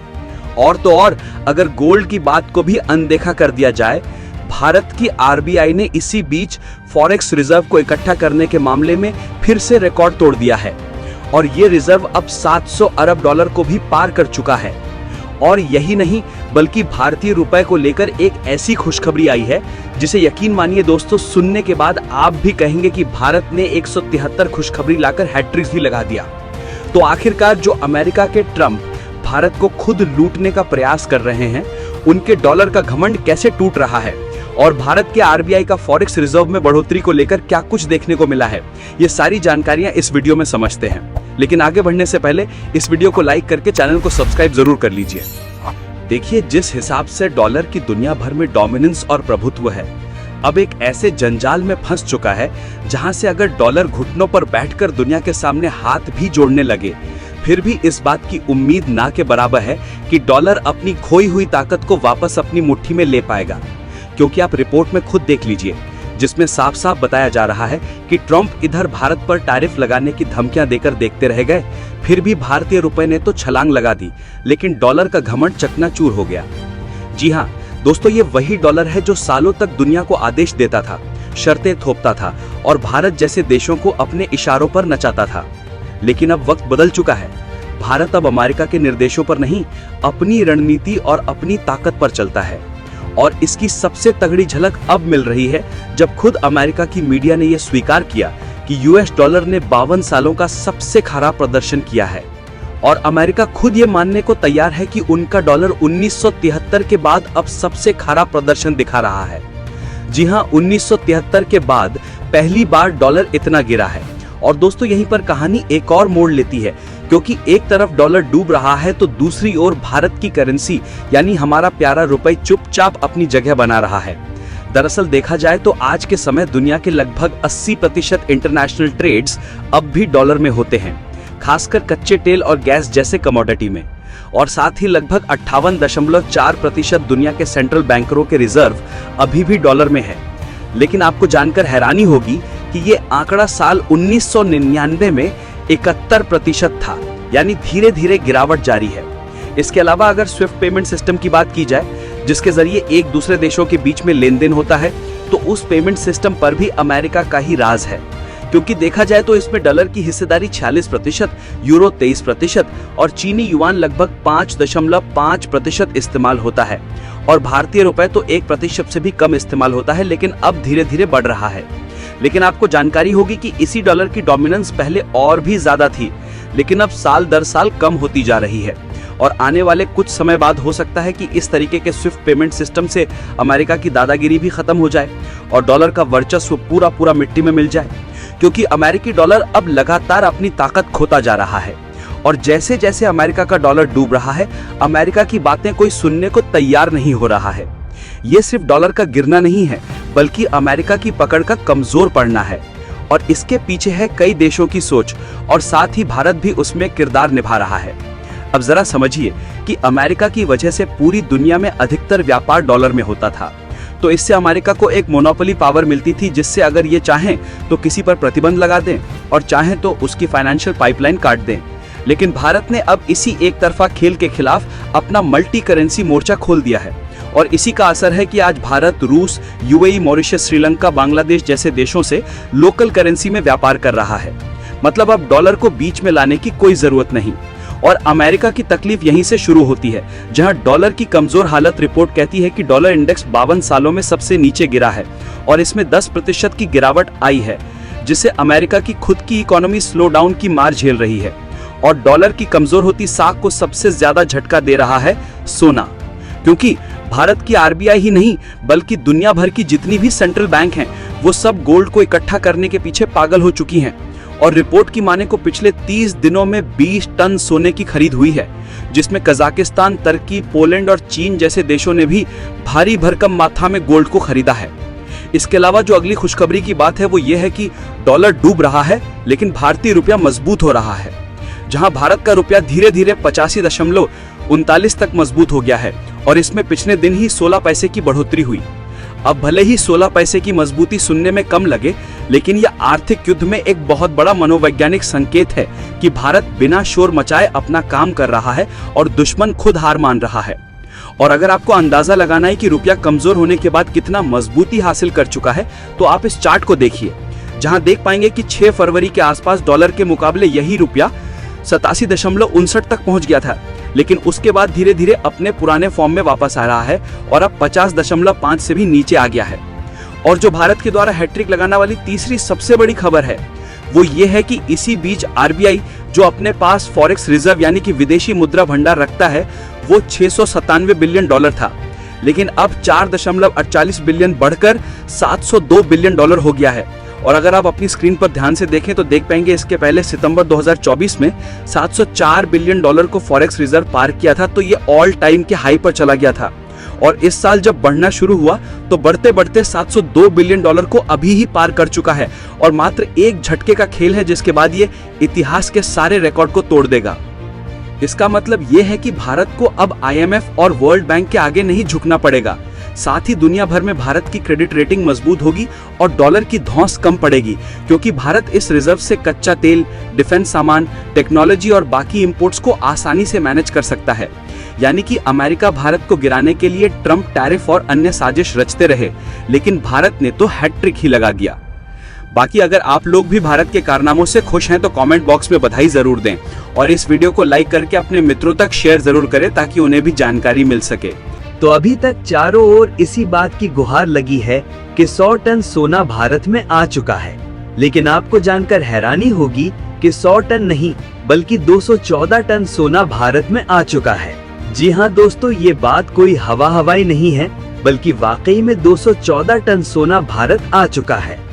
Speaker 2: और तो और अगर गोल्ड की बात को भी अनदेखा कर दिया जाए, भारत की आरबीआई ने इसी बीच फॉरेक्स रिजर्व को इकट्ठा करने के मामले में फिर से रिकॉर्ड तोड़ दिया है और ये रिजर्व अब 700 अरब डॉलर को भी पार कर चुका है। और यही नहीं, बल्कि भारतीय रुपए को लेकर एक ऐसी खुशखबरी आई है जिसे यकीन मानिए दोस्तों, सुनने के बाद आप भी कहेंगे कि भारत ने 173 खुशखबरी लाकर हैट्रिक भी लगा दिया। तो आखिरकार जो अमेरिका के ट्रंप भारत को खुद लूटने का प्रयास कर रहे हैं, उनके डॉलर का घमंड कैसे टूट रहा है और भारत के आरबीआई का फॉरेक्स रिजर्व में बढ़ोतरी को लेकर क्या कुछ देखने को मिला है, ये सारी जानकारियां इस वीडियो में समझते हैं। लेकिन आगे बढ़ने से पहले इस वीडियो को लाइक करके चैनल को सब्सक्राइब जरूर कर लीजिए। देखिए, जिस हिसाब से डॉलर की दुनिया भर में डोमिनेंस और प्रभुत्व है, अब एक ऐसे जंजाल में फंस चुका है जहां से अगर डॉलर घुटनों पर बैठकर दुनिया के सामने हाथ भी जोड़ने लगे, फिर भी इस बात की उम्मीद ना के बराबर है कि डॉलर अपनी खोई हुई ताकत को वापस अपनी मुट्ठी में ले पाएगा। क्योंकि आप रिपोर्ट में खुद देख लीजिए, जिसमें साफ साफ बताया जा रहा है कि ट्रंप इधर भारत पर टैरिफ लगाने की धमकियां देकर देखते रह गए, फिर भी भारतीय रुपए ने तो छलांग लगा दी, लेकिन डॉलर का घमंड चकनाचूर हो गया। जी हां,
Speaker 1: दोस्तों, ये वही डॉलर है जो सालों तक दुनिया को आदेश देता था, शर्तें थोपता था और भारत जैसे देशों को अपने इशारों पर नचाता था। लेकिन अब वक्त बदल चुका है। भारत अब अमेरिका के निर्देशों पर नहीं, अपनी रणनीति और अपनी ताकत पर चलता है। और इसकी सबसे तगड़ी झलक अब मिल रही है जब खुद अमेरिका की मीडिया ने यह स्वीकार किया कि यूएस डॉलर ने 52 सालों का सबसे खराब प्रदर्शन किया है। और अमेरिका खुद ये मानने को तैयार है कि उनका डॉलर 1973 के बाद अब सबसे खराब प्रदर्शन दिखा रहा है। जी हां, 1973 के बाद पहली बार डॉलर इतना गिरा है। और दोस्तों, यहीं पर कहानी एक और मोड़ लेती है, क्योंकि एक तरफ डॉलर डूब रहा है तो दूसरी ओर भारत की करेंसी यानी हमारा प्यारा रुपए चुपचाप अपनी जगह बना रहा है। दरअसल देखा जाए तो आज के समय दुनिया के लगभग 80% इंटरनेशनल ट्रेड्स अब भी डॉलर में होते हैं, खासकर कच्चे तेल और गैस जैसे कमोडिटी में। और साथ ही लगभग 58.4% दुनिया के सेंट्रल बैंकरों के रिजर्व अभी भी डॉलर में है। लेकिन आपको जानकर हैरानी होगी कि ये आंकड़ा साल 1999 में 71% था, यानी धीरे धीरे गिरावट जारी है। इसके अलावा अगर स्विफ्ट पेमेंट सिस्टम की बात की जाए, जिसके जरिए एक दूसरे देशों के बीच में लेन देन होता है, तो उस पेमेंट सिस्टम पर भी अमेरिका का ही राज है। क्योंकि देखा जाए तो इसमें डॉलर की हिस्सेदारी 46%, यूरो 23% और चीनी युआन लगभग 5.5% इस्तेमाल होता है। और भारतीय रुपए तो 1% से भी कम इस्तेमाल होता है, लेकिन अब धीरे धीरे बढ़ रहा है। लेकिन आपको जानकारी होगी कि इसी डॉलर की डोमिनेंस पहले और भी ज्यादा थी, लेकिन अब साल दर साल कम होती जा रही है। और आने वाले कुछ समय बाद हो सकता है कि इस तरीके के स्विफ्ट पेमेंट सिस्टम से अमेरिका की दादागिरी भी खत्म हो जाए और डॉलर का वर्चस्व पूरा मिट्टी में मिल जाए। क्योंकि अमेरिकी डॉलर अब लगातार अपनी ताकत खोता जा रहा है। और जैसे जैसे अमेरिका का डॉलर डूब रहा है, अमेरिका की बातें कोई सुनने को तैयार नहीं हो रहा है। ये सिर्फ डॉलर का गिरना नहीं है, बल्कि अमेरिका की पकड़ का कमजोर पड़ना है। और इसके पीछे है कई देशों की सोच, और साथ ही भारत भी उसमें किरदार निभा रहा है। अब जरा समझिए कि अमेरिका की वजह से पूरी दुनिया में अधिकतर व्यापार डॉलर में होता था, तो इससे अमेरिका को एक मोनोपोली पावर मिलती थी, जिससे अगर ये चाहें तो किसी पर प्रतिबंध लगा दें और चाहें तो उसकी फाइनेंशियल पाइपलाइन काट दें। लेकिन भारत ने अब इसी एक तरफा खेल के खिलाफ अपना मल्टी करेंसी मोर्चा खोल दिया है। और इसी का असर है कि आज भारत, रूस, यूएई, मॉरिशस, श्रीलंका, बांग्लादेश जैसे देशों से लोकल करेंसी में व्यापार कर रहा है। मतलब अब डॉलर को बीच में लाने की कोई जरूरत नहीं। और अमेरिका की तकलीफ यहीं से शुरू होती है, जहां डॉलर की कमजोर हालत रिपोर्ट कहती है कि डॉलर इंडेक्स 52 सालों में सबसे नीचे गिरा है और इसमें 10% की गिरावट आई है, जिससे अमेरिका की खुद की इकोनॉमी स्लो डाउन की मार झेल रही है। और डॉलर की कमजोर होती साख को सबसे ज्यादा झटका दे रहा है सोना, क्योंकि भारत की आरबीआई ही नहीं बल्कि दुनिया भर की जितनी भी सेंट्रल बैंक हैं, वो सब गोल्ड को इकट्ठा करने के पीछे पागल हो चुकी हैं। और रिपोर्ट की माने को पिछले 30 दिनों में 20 टन सोने की खरीद हुई है, जिसमें कजाकिस्तान, तुर्की, पोलैंड और चीन जैसे देशों ने भी भारी भरकम मात्रा में गोल्ड को खरीदा है। इसके अलावा जो अगली खुशखबरी की बात है वो ये है कि डॉलर डूब रहा है, लेकिन भारतीय रुपया मजबूत हो रहा है। जहां भारत का रुपया धीरे धीरे 85.39 तक मजबूत हो गया है और इसमें पिछले दिन ही 16 पैसे की बढ़ोतरी हुई। अब भले ही 16 पैसे की मजबूती सुनने में कम लगे, लेकिन यह आर्थिक युद्ध में एक बहुत बड़ा मनोवैज्ञानिक संकेत है कि भारत बिना शोर मचाए अपना काम कर रहा है और दुश्मन खुद हार मान रहा है। और अगर आपको अंदाजा लगाना है कि रुपया कमजोर होने के बाद कितना मजबूती हासिल कर चुका है, तो आप इस चार्ट को देखिए, जहां देख पाएंगे कि 6 फरवरी के आसपास डॉलर के मुकाबले यही रुपया 87.59 तक पहुंच गया था, लेकिन उसके बाद धीरे धीरे अपने पुराने फॉर्म में वापस आ रहा है और अब 50.5 से भी नीचे आ गया है। और जो भारत के द्वारा हैट्रिक लगाने वाली तीसरी सबसे बड़ी खबर है वो ये है कि इसी बीच आरबीआई जो अपने पास फॉरेक्स रिजर्व यानी कि विदेशी मुद्रा भंडार रखता है वो 697 बिलियन डॉलर था, लेकिन अब 4.48 बिलियन बढ़कर 702 बिलियन डॉलर हो गया है। और अगर आप अपनी स्क्रीन पर ध्यान से देखें तो देख पाएंगे इसके पहले सितंबर 2024 में 704 बिलियन डॉलर को फॉरेक्स रिजर्व पार किया था, तो ये ऑल टाइम के हाई पर चला गया था। और इस साल जब बढ़ना शुरू हुआ तो बढ़ते बढ़ते 702 बिलियन डॉलर को अभी ही पार कर चुका है और मात्र एक झटके का खेल है, जिसके बाद ये इतिहास के सारे रिकॉर्ड को तोड़ देगा। इसका मतलब ये है कि भारत को अब आईएमएफ और वर्ल्ड बैंक के आगे नहीं झुकना पड़ेगा। साथ ही दुनिया भर में भारत की क्रेडिट रेटिंग मजबूत होगी और डॉलर की धौंस कम पड़ेगी, क्योंकि भारत इस रिजर्व से कच्चा तेल, डिफेंस सामान, टेक्नोलॉजी और बाकी इंपोर्ट्स को आसानी से मैनेज कर सकता है।
Speaker 5: यानी कि अमेरिका भारत को गिराने के लिए ट्रंप टैरिफ और अन्य साजिश रचते रहे, लेकिन भारत ने तो हैट्रिक ही लगा दिया। बाकी अगर आप लोग भी भारत के कारनामों से खुश हैं तो कमेंट बॉक्स में बधाई जरूर दें और इस वीडियो को लाइक करके अपने मित्रों तक शेयर जरूर करें ताकि उन्हें भी जानकारी मिल सके।
Speaker 2: तो अभी तक चारों ओर इसी बात की गुहार लगी है कि 100 टन सोना भारत में आ चुका है, लेकिन आपको जानकर हैरानी होगी कि 100 टन नहीं बल्कि 214 टन सोना भारत में आ चुका है। जी हाँ दोस्तों, ये बात कोई हवाई नहीं है, बल्कि वाकई में 214 टन सोना भारत आ चुका है।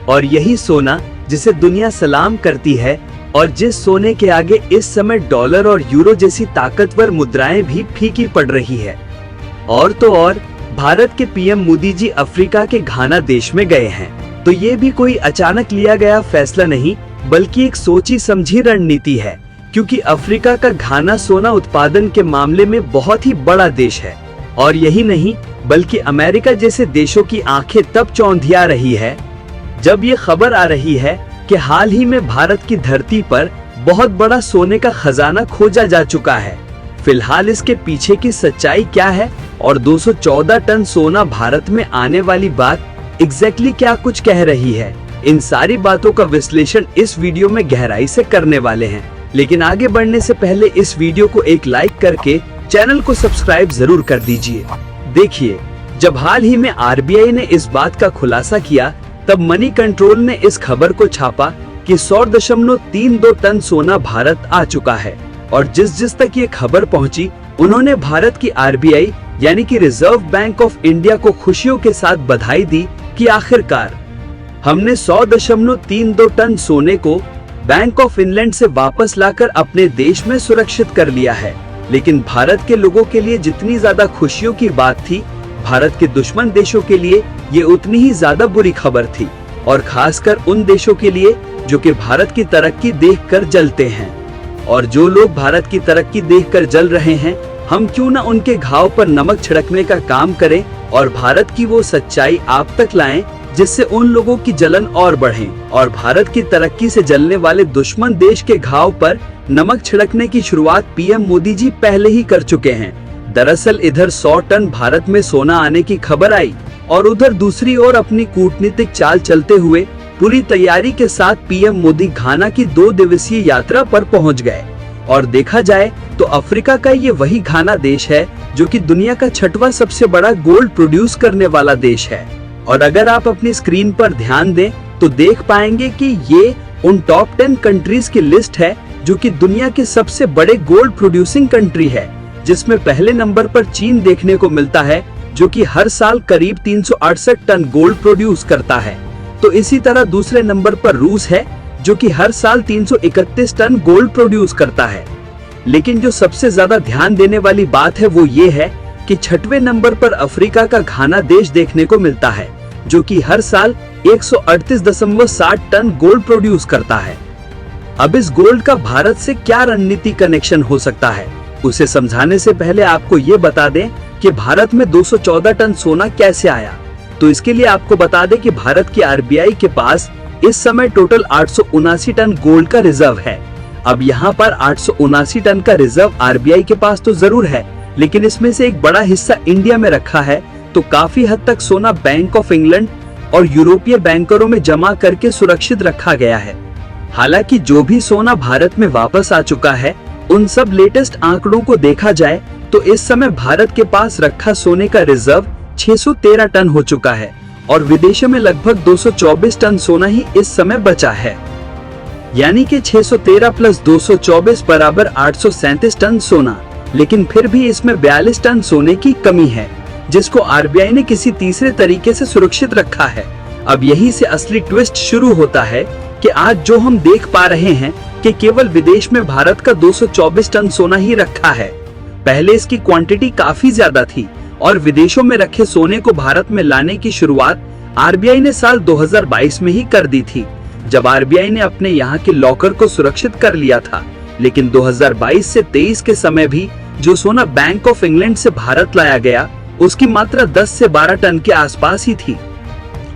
Speaker 2: और यही सोना जिसे दुनिया सलाम करती है और जिस सोने के आगे इस समय डॉलर और यूरो जैसी ताकतवर मुद्राएं भी फीकी पड़ रही है। और तो और भारत के पीएम मोदी जी अफ्रीका के घाना देश में गए हैं, तो ये भी कोई अचानक लिया गया फैसला नहीं बल्कि एक सोची समझी रणनीति है, क्योंकि अफ्रीका का घाना सोना उत्पादन के मामले में बहुत ही बड़ा देश है। और यही नहीं बल्कि अमेरिका जैसे देशों की आंखें तब चौंधिया रही है जब ये खबर आ रही है कि हाल ही में भारत की धरती पर बहुत बड़ा सोने का खजाना खोजा जा चुका है। फिलहाल इसके पीछे की सच्चाई क्या है और 214 टन सोना भारत में आने वाली बात एग्जैक्टली क्या कुछ कह रही है, इन सारी बातों का विश्लेषण इस वीडियो में गहराई से करने वाले हैं। लेकिन आगे बढ़ने से पहले इस वीडियो को एक लाइक करके चैनल को सब्सक्राइब जरूर कर दीजिए। देखिए, जब हाल ही में आरबीआई ने इस बात का खुलासा किया तब मनी कंट्रोल ने इस खबर को छापा कि 100.32 टन सोना भारत आ चुका है। और जिस तक ये खबर पहुंची, उन्होंने भारत की आरबीआई यानी कि रिजर्व बैंक ऑफ इंडिया को खुशियों के साथ बधाई दी कि आखिरकार हमने 100.32 टन सोने को बैंक ऑफ इंग्लैंड से वापस लाकर अपने देश में सुरक्षित कर लिया है। लेकिन भारत के लोगों के लिए जितनी ज्यादा खुशियों की बात थी, भारत के दुश्मन देशों के लिए ये उतनी ही ज्यादा बुरी खबर थी, और खासकर उन देशों के लिए जो कि भारत की तरक्की देखकर जलते हैं। और जो लोग भारत की तरक्की देखकर जल रहे हैं, हम क्यों न उनके घाव पर नमक छिड़कने का काम करें और भारत की वो सच्चाई आप तक लाएं जिससे उन लोगों की जलन और बढ़े और भारत की तरक्की से जलने वाले दुश्मन देश के घाव पर नमक छिड़कने की शुरुआत पीएम मोदी जी पहले ही कर चुके हैं। दरअसल इधर 100 टन भारत में सोना आने की खबर आई और उधर दूसरी ओर अपनी कूटनीतिक चाल चलते हुए पूरी तैयारी के साथ पीएम मोदी घाना की 2 दिवसीय यात्रा पर पहुंच गए। और देखा जाए तो अफ्रीका का ये वही घाना देश है जो कि दुनिया का 6वां सबसे बड़ा गोल्ड प्रोड्यूस करने वाला देश है। और अगर आप अपनी स्क्रीन पर ध्यान दें तो देख पाएंगे कि ये उन टॉप 10 कंट्रीज की लिस्ट है जो कि दुनिया के सबसे बड़े गोल्ड प्रोड्यूसिंग कंट्री है, जिसमें पहले नंबर पर चीन देखने को मिलता है जो कि हर साल करीब 368 टन गोल्ड प्रोड्यूस करता है। तो इसी तरह दूसरे नंबर पर रूस है जो कि हर साल 331 टन गोल्ड प्रोड्यूस करता है। लेकिन जो सबसे ज्यादा ध्यान देने वाली बात है वो ये है कि 6वें नंबर पर अफ्रीका का घाना देश देखने को मिलता है जो कि हर साल 138.60 टन गोल्ड प्रोड्यूस करता है। अब इस गोल्ड का भारत से क्या रणनीति कनेक्शन हो सकता है, उसे समझाने से पहले आपको ये बता दें कि भारत में 214 टन सोना कैसे आया। तो इसके लिए आपको बता दें कि भारत की आरबीआई के पास इस समय टोटल 879 टन गोल्ड का रिजर्व है। अब यहाँ पर 879 टन का रिजर्व आरबीआई के पास तो जरूर है, लेकिन इसमें से एक बड़ा हिस्सा इंडिया में रखा है, तो काफी हद तक सोना बैंक ऑफ इंग्लैंड और यूरोपीय बैंकरों में जमा करके सुरक्षित रखा गया है। हालांकि जो भी सोना भारत में वापस आ चुका है, उन सब लेटेस्ट आंकड़ों को देखा जाए तो इस समय भारत के पास रखा सोने का रिजर्व 613 टन हो चुका है और विदेशों में लगभग 224 टन सोना ही इस समय बचा है। यानी कि 613 प्लस 224 बराबर 837 टन सोना। लेकिन फिर भी इसमें 42 टन सोने की कमी है, जिसको आरबीआई ने किसी तीसरे तरीके से सुरक्षित रखा है। अब यही से असली ट्विस्ट शुरू होता है कि आज जो हम देख पा रहे हैं कि केवल विदेश में भारत का 224 टन सोना ही रखा है। पहले इसकी क्वांटिटी काफी ज्यादा थी और विदेशों में रखे सोने को भारत में लाने की शुरुआत आरबीआई ने साल 2022 में ही कर दी थी, जब आरबीआई ने अपने यहाँ के लॉकर को सुरक्षित कर लिया था। लेकिन 2022 से 23 के समय भी जो सोना बैंक ऑफ इंग्लैंड से भारत लाया गया, उसकी मात्रा 10 से 12 टन के आसपास ही थी।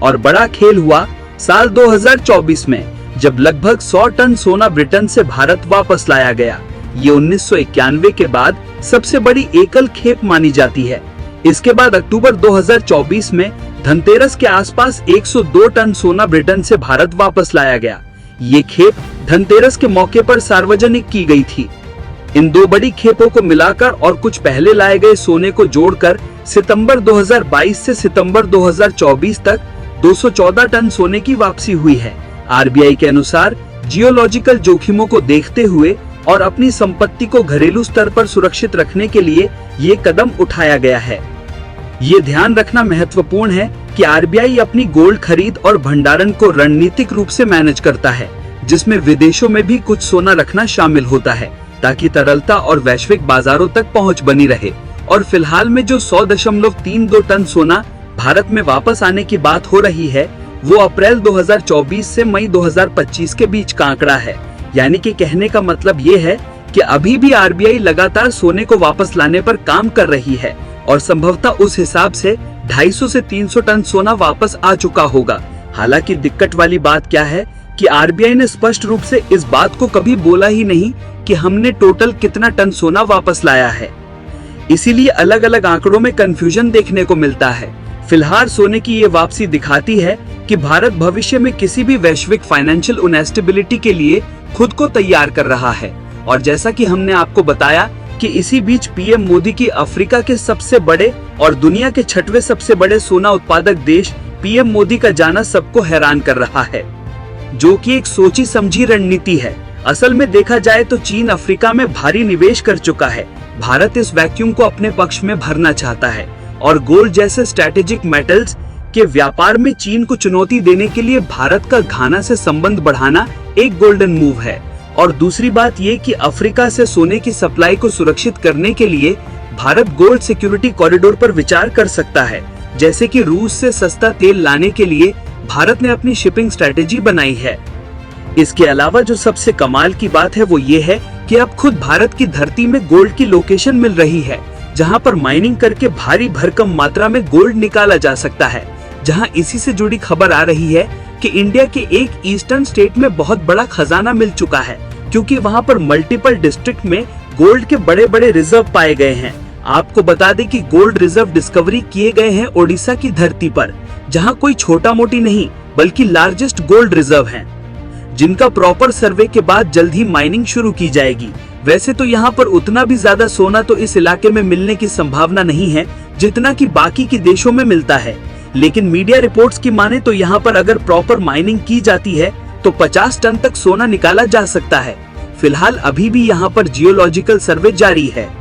Speaker 2: और बड़ा खेल हुआ साल 2024 में, जब लगभग 100 टन सोना ब्रिटेन से भारत वापस लाया गया। ये 1991 के बाद
Speaker 5: सबसे बड़ी एकल खेप मानी जाती है। इसके बाद अक्टूबर 2024 में धनतेरस के आसपास 102 टन सोना ब्रिटेन से भारत वापस लाया गया। ये खेप धनतेरस के मौके पर सार्वजनिक की गई थी। इन दो बड़ी खेपों को मिलाकर और कुछ पहले लाए गए सोने को जोड़कर सितंबर 2022 से सितंबर 2024 तक 214 टन सोने की वापसी हुई है। आरबीआई के अनुसार जियोलॉजिकल जोखिमों को देखते हुए और अपनी संपत्ति को घरेलू स्तर पर सुरक्षित रखने के लिए ये कदम उठाया गया है। ये ध्यान रखना महत्वपूर्ण है कि आरबीआई अपनी गोल्ड खरीद और भंडारण को रणनीतिक रूप से मैनेज करता है, जिसमें विदेशों में भी कुछ सोना रखना शामिल होता है ताकि तरलता और वैश्विक बाजारों तक पहुंच बनी रहे। और फिलहाल में जो 100.32 टन सोना भारत में वापस आने की बात हो रही है, वो अप्रैल 2024 से मई 2025 के बीच का आंकड़ा है। यानी कि कहने का मतलब ये है कि अभी भी आरबीआई लगातार सोने को वापस लाने पर काम कर रही है और संभवतः उस हिसाब से 250 से 300 टन सोना वापस आ चुका होगा। हालांकि दिक्कत वाली बात क्या है कि आरबीआई ने स्पष्ट रूप से इस बात को कभी बोला ही नहीं कि हमने टोटल कितना टन सोना वापस लाया है। इसीलिए अलग अलग आंकड़ों में कंफ्यूजन देखने को मिलता है। फिलहाल सोने की ये वापसी दिखाती है कि भारत भविष्य में किसी भी वैश्विक फाइनेंशियल इनस्टेबिलिटी के लिए खुद को तैयार कर रहा है। और जैसा कि हमने आपको बताया कि इसी बीच पीएम मोदी की अफ्रीका के सबसे बड़े और दुनिया के 6वें सबसे बड़े सोना उत्पादक देश पीएम मोदी का जाना सबको हैरान कर रहा है, जो कि एक सोची समझी रणनीति है। असल में देखा जाए तो चीन अफ्रीका में भारी निवेश कर चुका है। भारत इस वैक्यूम को अपने पक्ष में भरना चाहता है और गोल्ड जैसे स्ट्रेटेजिक मेटल्स के व्यापार में चीन को चुनौती देने के लिए भारत का घाना से संबंध बढ़ाना एक गोल्डन मूव है। और दूसरी बात ये कि अफ्रीका से सोने की सप्लाई को सुरक्षित करने के लिए भारत गोल्ड सिक्योरिटी कॉरिडोर पर विचार कर सकता है। जैसे कि रूस से सस्ता तेल लाने के लिए भारत ने अपनी शिपिंग स्ट्रेटेजी बनाई है। इसके अलावा जो सबसे कमाल की बात है वो ये है कि अब खुद भारत की धरती में गोल्ड की लोकेशन मिल रही है, जहां पर माइनिंग करके भारी भरकम मात्रा में गोल्ड निकाला जा सकता है। जहां इसी से जुड़ी खबर आ रही है कि इंडिया के एक ईस्टर्न स्टेट में बहुत बड़ा खजाना मिल चुका है, क्योंकि वहां पर मल्टीपल डिस्ट्रिक्ट में गोल्ड के बड़े बड़े रिजर्व पाए गए हैं। आपको बता दें कि गोल्ड रिजर्व डिस्कवरी किए गए हैं ओडिशा की धरती पर, जहां कोई छोटा मोटी नहीं बल्कि लार्जेस्ट गोल्ड रिजर्व हैं, जिनका प्रॉपर सर्वे के बाद जल्द ही माइनिंग शुरू की जाएगी। वैसे तो यहाँ पर उतना भी ज्यादा सोना तो इस इलाके में मिलने की संभावना नहीं है जितना कि बाकी के देशों में मिलता है, लेकिन मीडिया रिपोर्ट्स की माने तो यहाँ पर अगर प्रॉपर माइनिंग की जाती है तो 50 टन तक सोना निकाला जा सकता है। फिलहाल अभी भी यहाँ पर जियोलॉजिकल सर्वे जारी है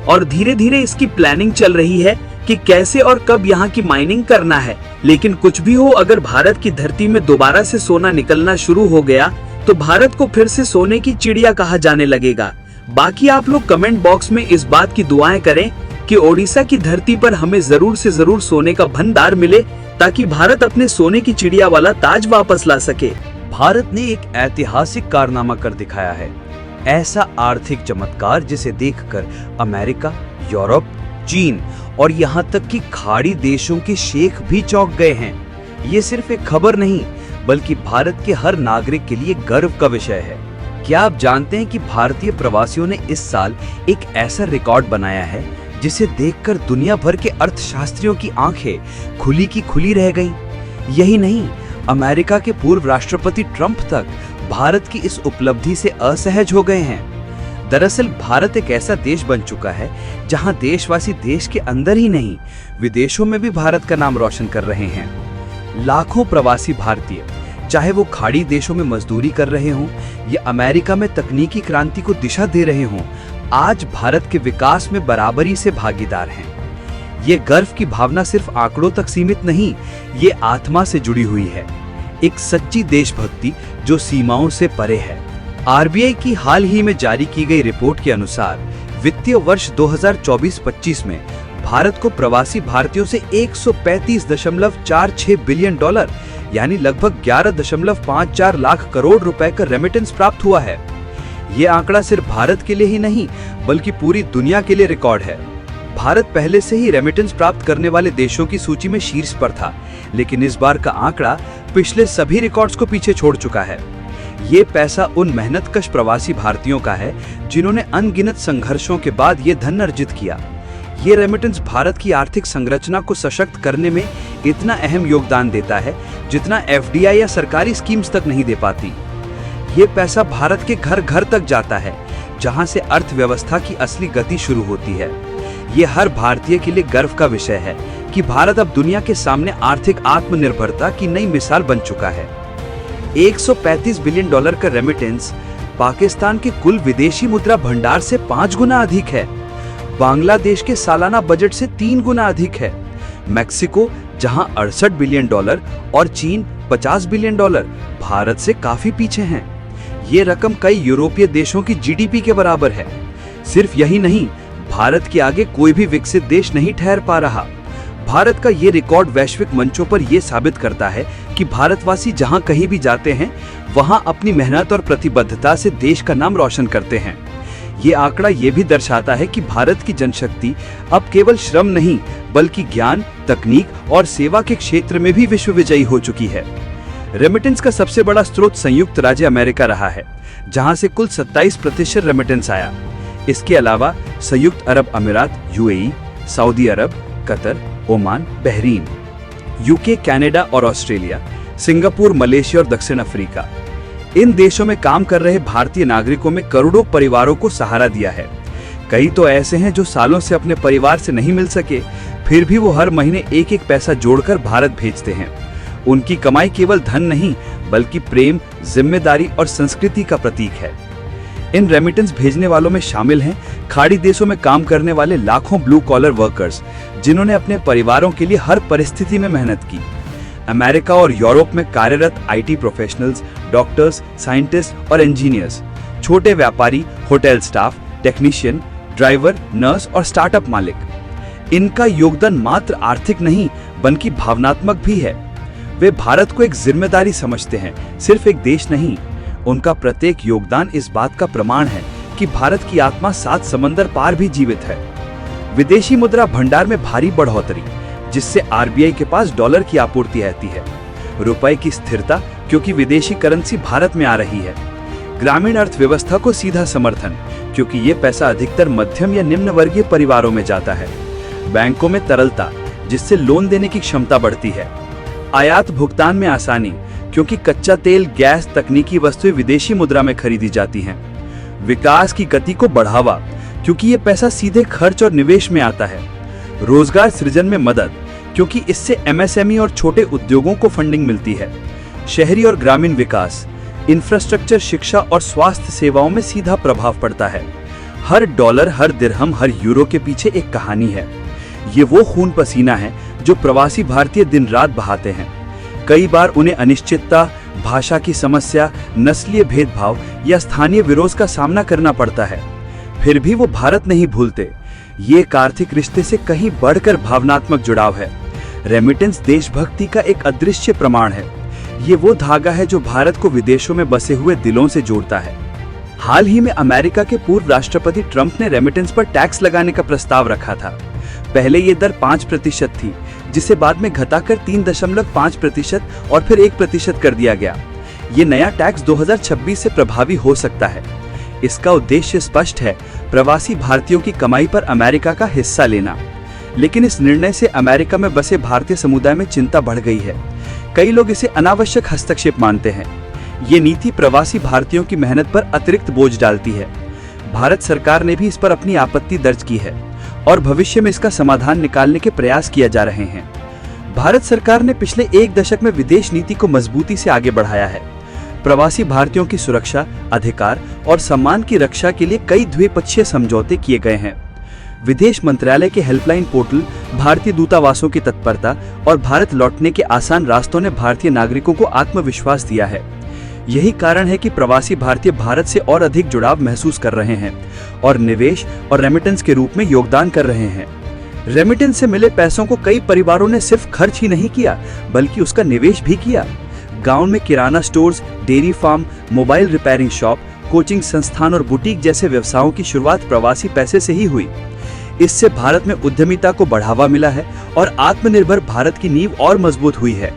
Speaker 5: और धीरे धीरे इसकी प्लानिंग चल रही है कि कैसे और कब यहाँ की माइनिंग करना है। लेकिन कुछ भी हो, अगर भारत की धरती में दोबारा से सोना निकलना शुरू हो गया तो भारत को फिर से सोने की चिड़िया कहा जाने लगेगा। बाकी आप लोग कमेंट बॉक्स में इस बात की दुआएं करें कि ओडिशा की धरती पर हमें जरूर से जरूर सोने का भंडार मिले, ताकि भारत अपने सोने की चिड़िया वाला ताज वापस ला सके।
Speaker 1: भारत ने एक ऐतिहासिक कारनामा कर दिखाया है, ऐसा आर्थिक चमत्कार जिसे देखकर अमेरिका, यूरोप, चीन और यहाँ तक कि खाड़ी देशों के शेख भी चौंक गए हैं। ये सिर्फ एक खबर नहीं बल्कि भारत के हर नागरिक के लिए गर्व का विषय है। क्या आप जानते हैं कि भारतीय प्रवासियों ने इस साल एक ऐसा रिकॉर्ड बनाया है जिसे देखकर दुनिया भर के अर्थशास्त्रियों की आंखें खुली की खुली रह गईं। यही नहीं, अमेरिका के पूर्व राष्ट्रपति ट्रंप तक भारत की इस उपलब्धि से असहज हो गए हैं। दरअसल भारत एक ऐसा देश बन चुका है जहां देशवासी देश के अंदर ही नहीं विदेशों में भी भारत का नाम रोशन कर रहे हैं। लाखों प्रवासी भारतीय, चाहे वो खाड़ी देशों में मजदूरी कर रहे हों या अमेरिका में तकनीकी क्रांति को दिशा दे रहे हों, आज भारत के विकास में बराबरी से भागीदार हैं। ये गर्व की भावना सिर्फ आंकड़ों तक सीमित नहीं, ये आत्मा से जुड़ी हुई है, एक सच्ची देशभक्ति जो सीमाओं से परे है। आरबीआई की हाल ही में जारी की गई रिपोर्ट के अनुसार वित्तीय वर्ष 2024-25 में भारत को प्रवासी भारतीयों से 135.46 बिलियन डॉलर यानी लगभग 11.54 लाख करोड़ रुपए का रेमिटेंस प्राप्त हुआ है। ये आंकड़ा सिर्फ भारत के लिए ही नहीं बल्कि पूरी दुनिया के लिए रिकॉर्ड है। भारत पहले से ही रेमिटेंस प्राप्त करने वाले देशों की सूची में शीर्ष पर था, लेकिन इस बार का आंकड़ा पिछले सभी रिकॉर्ड्स को पीछे छोड़ चुका है।
Speaker 3: ये पैसा उन मेहनतकश प्रवासी भारतीयों का है जिन्होंने अनगिनत संघर्षों के बाद ये धन अर्जित किया। ये रेमिटेंस भारत की आर्थिक संरचना को सशक्त करने में इतना अहम योगदान देता है जितना एफडीआई या सरकारी स्कीम्स तक नहीं दे पाती। ये पैसा भारत के घर घर तक जाता है, जहां से अर्थव्यवस्था की असली गति शुरू होती है। ये हर भारतीय के लिए गर्व का विषय है कि भारत अब दुनिया के सामने आर्थिक आत्मनिर्भरता की नई मिसाल बन चुका है। 135 बिलियन डॉलर का रेमिटेंस पाकिस्तान के कुल विदेशी मुद्रा भंडार से 5 गुना अधिक है। बांग्लादेश के सालाना बजट से 3 गुना अधिक है। मैक्सिको, जहां 68 बिलियन डॉलर, और चीन 50 बिलियन डॉलर भारत से काफी पीछे हैं। ये रकम कई यूरोपीय देशों की जीडीपी के बराबर है। सिर्फ यही नहीं, भारत के आगे कोई भी विकसित देश नहीं ठहर पा रहा। भारत का ये रिकॉर्ड वैश्विक मंचों पर यह साबित करता है कि भारतवासी जहां कहीं भी जाते हैं, वहां अपनी मेहनत और प्रतिबद्धता से देश का नाम रोशन करते हैं। ये आंकड़ा ये भी दर्शाता है कि भारत की जनशक्ति अब केवल श्रम नहीं, बल्कि ज्ञान, तकनीक और सेवा के क्षेत्र में भी विश्व विजयी हो चुकी है। रेमिटेंस का सबसे बड़ा स्रोत संयुक्त राज्य अमेरिका रहा है, जहां से कुल 27% रेमिटेंस आया। इसके अलावा संयुक्त अरब अमीरात, UAE, Saudi Arab, Qatar, Oman, Bahrain, UK, Canada और ऑस्ट्रेलिया, सिंगापुर, मलेशिया और दक्षिण अफ्रीका, इन देशों में काम कर रहे भारतीय नागरिकों में करोड़ों परिवारों को सहारा दिया है। कई तो ऐसे हैं जो सालों से अपने परिवार से नहीं मिल सके, फिर भी वो हर महीने एक एक पैसा जोड़कर भारत भेजते हैं। उनकी कमाई केवल धन नहीं, बल्कि प्रेम, जिम्मेदारी और संस्कृति का प्रतीक है। इन रेमिटेंस भेजने वालों में शामिल हैं खाड़ी देशों में काम करने वाले लाखों ब्लू कॉलर वर्कर्स, जिन्होंने अपने परिवारों के लिए हर परिस्थिति में मेहनत की। अमेरिका और यूरोप में कार्यरत आईटी प्रोफेशनल्स, डॉक्टर्स, साइंटिस्ट और इंजीनियर्स, छोटे व्यापारी, hotel staff, technician, driver, nurse और स्टार्टअप मालिक, इनका योगदान मात्र आर्थिक नहीं बल्कि भावनात्मक भी है। वे भारत को एक जिम्मेदारी समझते हैं, सिर्फ एक देश नहीं। उनका प्रत्येक योगदान इस बात का प्रमाण है कि भारत की आत्मा 7 समंदर पार भी जीवित है। विदेशी मुद्रा भंडार में भारी बढ़ोतरी, जिससे आरबीआई के पास डॉलर की आपूर्ति रहती है। रुपए की स्थिरता, क्योंकि विदेशी करेंसी भारत में आ रही है। ग्रामीण अर्थव्यवस्था को सीधा समर्थन, क्योंकि ये पैसा अधिकतर मध्यम या निम्न वर्गीय परिवारों में जाता है। बैंकों में तरलता, जिससे लोन देने की क्षमता बढ़ती है। आयात भुगतान में आसानी, क्योंकि कच्चा तेल, गैस, तकनीकी वस्तुएं विदेशी मुद्रा में खरीदी जाती हैं। विकास की गति को बढ़ावा, क्योंकि ये पैसा सीधे खर्च और निवेश में आता है। रोजगार सृजन में मदद, क्योंकि इससे एमएसएमई और छोटे उद्योगों को फंडिंग मिलती है। शहरी और ग्रामीण विकास, इंफ्रास्ट्रक्चर, शिक्षा और स्वास्थ्य सेवाओं में सीधा प्रभाव पड़ता है। हर डॉलर, हर दिरहम, हर यूरो के पीछे एक कहानी है। ये वो खून पसीना है जो प्रवासी भारतीय दिन रात बहाते हैं। कई बार उन्हें अनिश्चितता, भाषा की समस्या, नस्लीय भेदभाव या स्थानीय विरोध का सामना करना पड़ता है, फिर भी वो भारत नहीं भूलते। ये एक आर्थिक रिश्ते से कहीं बढ़कर भावनात्मक जुड़ाव है। रेमिटेंस देशभक्ति का एक अदृश्य प्रमाण है। ये वो धागा है जो भारत को विदेशों में बसे हुए दिलों से जोड़ता है। हाल ही में अमेरिका के पूर्व राष्ट्रपति ट्रंप ने रेमिटेंस पर टैक्स लगाने का प्रस्ताव रखा था। पहले ये दर 5% थी, जिसे बाद में घटाकर 3.5% और फिर 1% कर दिया गया। ये नया टैक्स 2026 से प्रभावी हो सकता है। इसका उद्देश्य स्पष्ट है, प्रवासी भारतीयों की कमाई पर अमेरिका का हिस्सा लेना। लेकिन इस निर्णय से अमेरिका में बसे भारतीय समुदाय में चिंता बढ़ गई है। कई लोग इसे अनावश्यक हस्तक्षेप मानते हैं। ये नीति प्रवासी भारतीयों की मेहनत पर अतिरिक्त बोझ डालती है। भारत सरकार ने भी इस पर अपनी आपत्ति दर्ज की है और भविष्य में इसका समाधान निकालने के प्रयास किए जा रहे हैं। भारत सरकार ने पिछले 1 दशक में विदेश नीति को मजबूती से आगे बढ़ाया है। प्रवासी भारतीयों की सुरक्षा, अधिकार और सम्मान की रक्षा के लिए कई द्विपक्षीय समझौते किए गए हैं। विदेश मंत्रालय के हेल्पलाइन पोर्टल, भारतीय दूतावासों की तत्परता और भारत लौटने के आसान रास्तों ने भारतीय नागरिकों को आत्मविश्वास दिया है। यही कारण है कि प्रवासी भारतीय भारत से और अधिक जुड़ाव महसूस कर रहे हैं और निवेश और रेमिटेंस के रूप में योगदान कर रहे हैं। रेमिटेंस से मिले पैसों को कई परिवारों ने सिर्फ खर्च ही नहीं किया, बल्कि उसका निवेश भी किया। गांव में किराना stores, dairy farm, mobile repairing shop, coaching संस्थान और बुटीक जैसे व्यवसायों की शुरुआत प्रवासी पैसे से ही हुई। इससे भारत में उद्यमिता को बढ़ावा मिला है और आत्मनिर्भर भारत की नींव और मजबूत हुई है।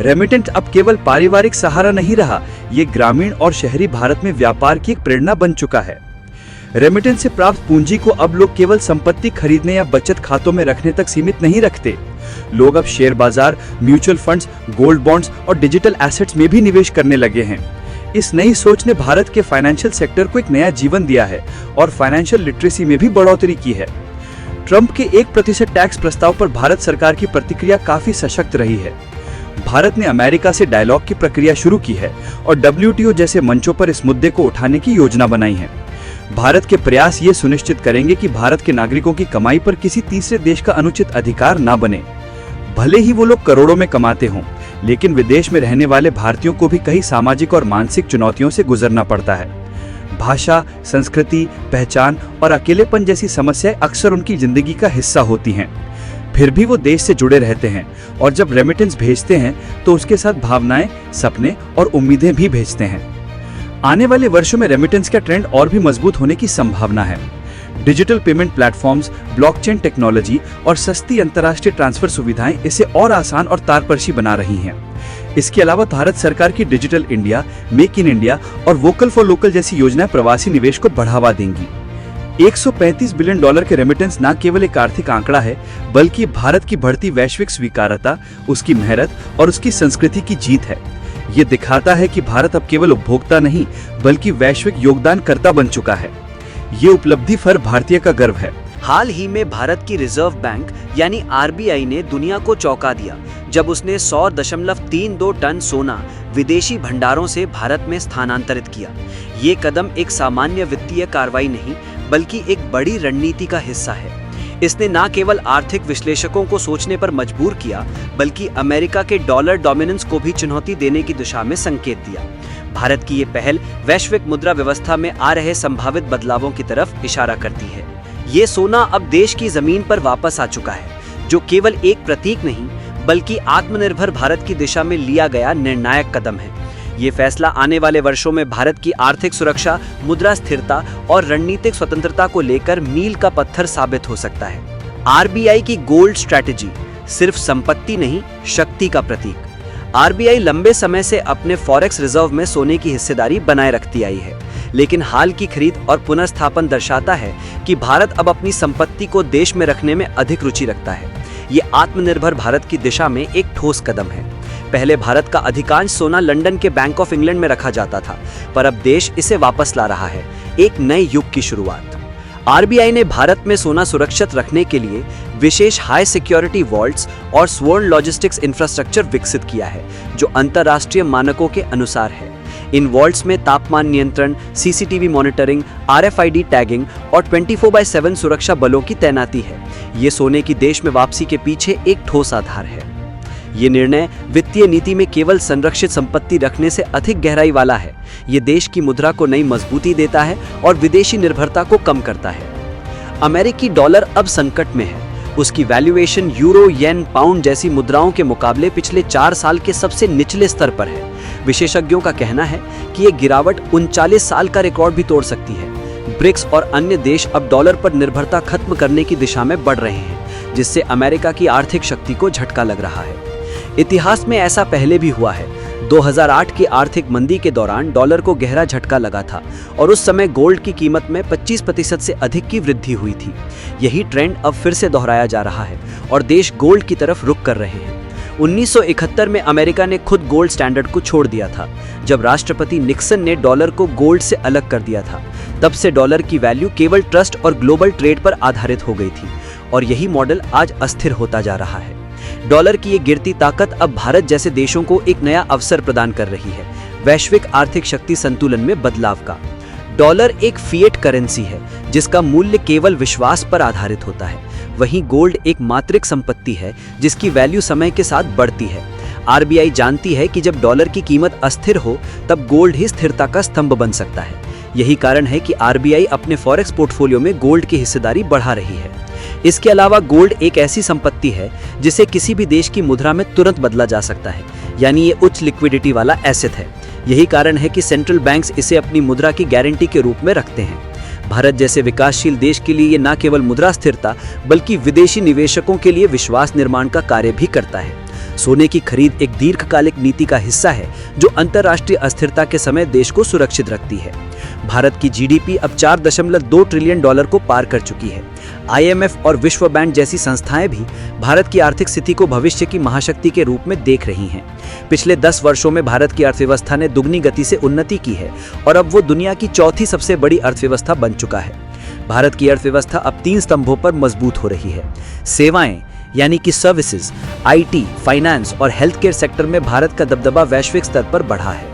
Speaker 3: रेमिटेंस अब केवल पारिवारिक सहारा नहीं रहा, ये ग्रामीण और शहरी भारत में व्यापार की एक प्रेरणा बन चुका है। रेमिटेंस से प्राप्त पूंजी को अब लोग केवल संपत्ति खरीदने या बचत खातों में रखने तक सीमित नहीं रखते। लोग अब शेयर बाजार, म्यूचुअल फंड्स, गोल्ड बॉन्ड्स और डिजिटल एसेट्स में भी निवेश करने लगे हैं। इस नई सोच ने भारत के फाइनेंशियल सेक्टर को एक नया जीवन दिया है और फाइनेंशियल लिटरेसी में भी बढ़ोतरी की है। ट्रंप के 1% टैक्स प्रस्ताव पर भारत सरकार की प्रतिक्रिया काफी सशक्त रही है। भारत ने अमेरिका से डायलॉग की प्रक्रिया शुरू की है और WTO जैसे मंचों पर इस मुद्दे को उठाने की योजना बनाई है। भारत के प्रयास ये सुनिश्चित करेंगे कि भारत के नागरिकों की कमाई पर किसी तीसरे देश का अनुचित अधिकार न बने। भले ही वो लोग करोड़ों में कमाते हों, लेकिन विदेश में रहने वाले भारतीयों को भी कई सामाजिक और मानसिक चुनौतियों से गुजरना पड़ता है। भाषा, संस्कृति, पहचान और अकेलेपन जैसी समस्याएं अक्सर उनकी जिंदगी का हिस्सा होती हैं। फिर भी वो देश से जुड़े रहते हैं और जब रेमिटेंस भेजते हैं तो उसके साथ भावनाएं, सपने और उम्मीदें भी भेजते हैं। आने वाले वर्षों में रेमिटेंस का ट्रेंड और भी मजबूत होने की संभावना है। Digital payment platforms, blockchain technology और सस्ती अंतर्राष्ट्रीय ट्रांसफर सुविधाएं इसे और आसान और तारपर्शी बना रही हैं। इसके अलावा भारत सरकार की digital India, make in India और वोकल फॉर लोकल जैसी योजनाएं प्रवासी निवेश को बढ़ावा देंगी। $135 बिलियन के रेमिटेंस न केवल एक आर्थिक आंकड़ा है, बल्कि भारत की बढ़ती वैश्विक स्वीकार्यता, उसकी मेहनत और उसकी संस्कृति की जीत है। ये दिखाता है कि भारत अब केवल उपभोक्ता नहीं, बल्कि वैश्विक योगदानकर्ता बन चुका है। ये उपलब्धि हर भारतीय का गर्व है।
Speaker 2: हाल ही में भारत की रिजर्व बैंक यानी RBI ने दुनिया को चौंका दिया जब उसने 100.32 टन सोना विदेशी भंडारों से भारत में स्थानांतरित किया। ये कदम एक सामान्य वित्तीय कार्रवाई नहीं, बल्कि एक बड़ी रणनीति का हिस्सा है। इसने न केवल आर्थिक विश्लेषकों को सोचने पर मजबूर किया, बल्कि अमेरिका के डॉलर डोमिनेंस को भी चुनौती देने की दिशा में संकेत दिया। भारत की ये पहल वैश्विक मुद्रा व्यवस्था में आ रहे संभावित बदलावों की तरफ इशारा करती है। ये सोना अब देश की जमीन पर वापस आ चुका है, जो केवल एक प्रतीक नहीं, बल्कि आत्मनिर्भर भारत की दिशा में लिया गया निर्णायक कदम है। ये फैसला आने वाले वर्षों में भारत की आर्थिक सुरक्षा, मुद्रा स्थिरता और रणनीतिक स्वतंत्रता को लेकर मील का पत्थर साबित हो सकता है। RBI की गोल्ड स्ट्रैटेजी सिर्फ संपत्ति नहीं, शक्ति का प्रतीक। RBI लंबे समय से अपने फॉरेक्स रिजर्व में सोने की हिस्सेदारी बनाए रखती आई है, लेकिन हाल की खरीद और पुनर्स्थापन दर्शाता है कि भारत अब अपनी संपत्ति को देश में रखने में अधिक रुचि रखता है। ये आत्मनिर्भर भारत की दिशा में एक ठोस कदम है। पहले भारत का अधिकांश सोना लंदन के बैंक ऑफ इंग्लैंड में रखा जाता था, पर अब देश इसे वापस ला रहा है, एक नए युग की शुरुआत। RBI ने भारत में सोना सुरक्षित रखने के लिए विशेष हाई सिक्योरिटी वॉल्ट्स और स्वर्ण लॉजिस्टिक्स इंफ्रास्ट्रक्चर विकसित किया है, जो अंतर्राष्ट्रीय मानकों के अनुसार है। इन वॉल्ट्स में तापमान नियंत्रण, CCTV मॉनिटरिंग, RFID टैगिंग और 24/7 सुरक्षा बलों की तैनाती है। ये सोने की देश में वापसी के पीछे एक ठोस आधार है। ये निर्णय वित्तीय नीति में केवल संरक्षित संपत्ति रखने से अधिक गहराई वाला है। ये देश की मुद्रा को नई मजबूती देता है और विदेशी निर्भरता को कम करता है। अमेरिकी डॉलर अब संकट में है। उसकी वैल्यूएशन यूरो, येन, पाउंड जैसी मुद्राओं के मुकाबले पिछले 4 साल के सबसे निचले स्तर पर है। विशेषज्ञों का कहना है कि ये गिरावट 39 साल का रिकॉर्ड भी तोड़ सकती है। ब्रिक्स और अन्य देश अब डॉलर पर निर्भरता खत्म करने की दिशा में बढ़ रहे हैं, जिससे अमेरिका की आर्थिक शक्ति को झटका लग रहा है। इतिहास में ऐसा पहले भी हुआ है। 2008 की आर्थिक मंदी के दौरान डॉलर को गहरा झटका लगा था और उस समय गोल्ड की कीमत में 25% से अधिक की वृद्धि हुई थी। यही ट्रेंड अब फिर से दोहराया जा रहा है और देश गोल्ड की तरफ रुख कर रहे हैं। 1971 में अमेरिका ने खुद गोल्ड स्टैंडर्ड को छोड़ दिया था, जब राष्ट्रपति निक्सन ने डॉलर को गोल्ड से अलग कर दिया था। तब से डॉलर की वैल्यू केवल ट्रस्ट और ग्लोबल ट्रेड पर आधारित हो गई थी और यही मॉडल आज अस्थिर होता जा रहा है। डॉलर की ये गिरती ताकत अब भारत जैसे देशों को एक नया अवसर प्रदान कर रही है, वैश्विक आर्थिक शक्ति संतुलन में बदलाव का। डॉलर एक फिएट करेंसी है जिसका मूल्य केवल विश्वास पर आधारित होता है, वहीं गोल्ड एक मात्रिक संपत्ति है जिसकी वैल्यू समय के साथ बढ़ती है। RBI जानती है कि जब डॉलर की कीमत अस्थिर हो तब गोल्ड ही स्थिरता का स्तंभ बन सकता है। यही कारण है कि RBI अपने फॉरेक्स पोर्टफोलियो में गोल्ड की हिस्सेदारी बढ़ा रही है। इसके अलावा गोल्ड एक ऐसी संपत्ति है जिसे किसी भी देश की मुद्रा में तुरंत बदला जा सकता है, यानी ये उच्च लिक्विडिटी वाला एसेट है। यही कारण है कि सेंट्रल बैंक्स इसे अपनी मुद्रा की गारंटी के रूप में रखते हैं। भारत जैसे विकासशील देश के लिए ये न केवल मुद्रा स्थिरता बल्कि विदेशी निवेशकों के लिए विश्वास निर्माण का कार्य भी करता है। सोने की खरीद एक दीर्घकालिक नीति का हिस्सा है जो अंतर्राष्ट्रीय अस्थिरता के समय देश को सुरक्षित रखती है। भारत की जीडीपी अब 4.2 ट्रिलियन डॉलर को पार कर चुकी है। आईएमएफ और विश्व बैंक जैसी संस्थाएं भी भारत की आर्थिक स्थिति को भविष्य की महाशक्ति के रूप में देख रही हैं। पिछले 10 वर्षों में भारत की अर्थव्यवस्था ने दुगनी गति से उन्नति की है और अब वो दुनिया की चौथी सबसे बड़ी अर्थव्यवस्था बन चुका है। भारत की अर्थव्यवस्था अब 3 स्तंभों पर मजबूत हो रही है। सेवाएं यानी कि सर्विसेज, आईटी, फाइनेंस और हेल्थ केयर सेक्टर में भारत का दबदबा वैश्विक स्तर पर बढ़ा है।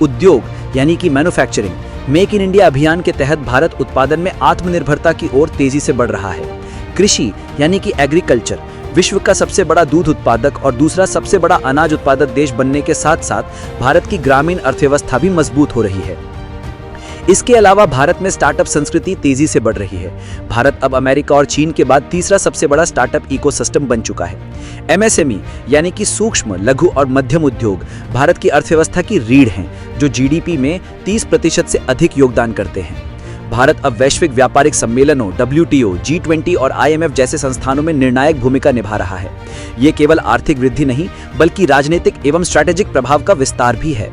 Speaker 2: उद्योग यानी कि मैन्युफैक्चरिंग, मेक इन इंडिया अभियान के तहत भारत उत्पादन में आत्मनिर्भरता की ओर तेजी से बढ़ रहा है। कृषि यानी कि एग्रीकल्चर विश्व का सबसे बड़ा दूध उत्पादक और दूसरा सबसे बड़ा अनाज उत्पादक देश बनने के साथ साथ भारत की ग्रामीण अर्थव्यवस्था भी मजबूत हो रही है। इसके अलावा भारत में स्टार्टअप संस्कृति तेजी से बढ़ रही है। भारत अब अमेरिका और चीन के बाद तीसरा सबसे बड़ा स्टार्टअप इकोसिस्टम बन चुका है। एमएसएमई यानी कि सूक्ष्म, लघु और मध्यम उद्योग भारत की अर्थव्यवस्था की रीढ़ हैं, जो जीडीपी में 30% से अधिक योगदान करते हैं। भारत अब वैश्विक व्यापारिक सम्मेलनों, WTO, G20 और IMF जैसे संस्थानों में निर्णायक भूमिका निभा रहा है। ये केवल आर्थिक वृद्धि नहीं बल्कि राजनीतिक एवं स्ट्रैटेजिक प्रभाव का विस्तार भी है।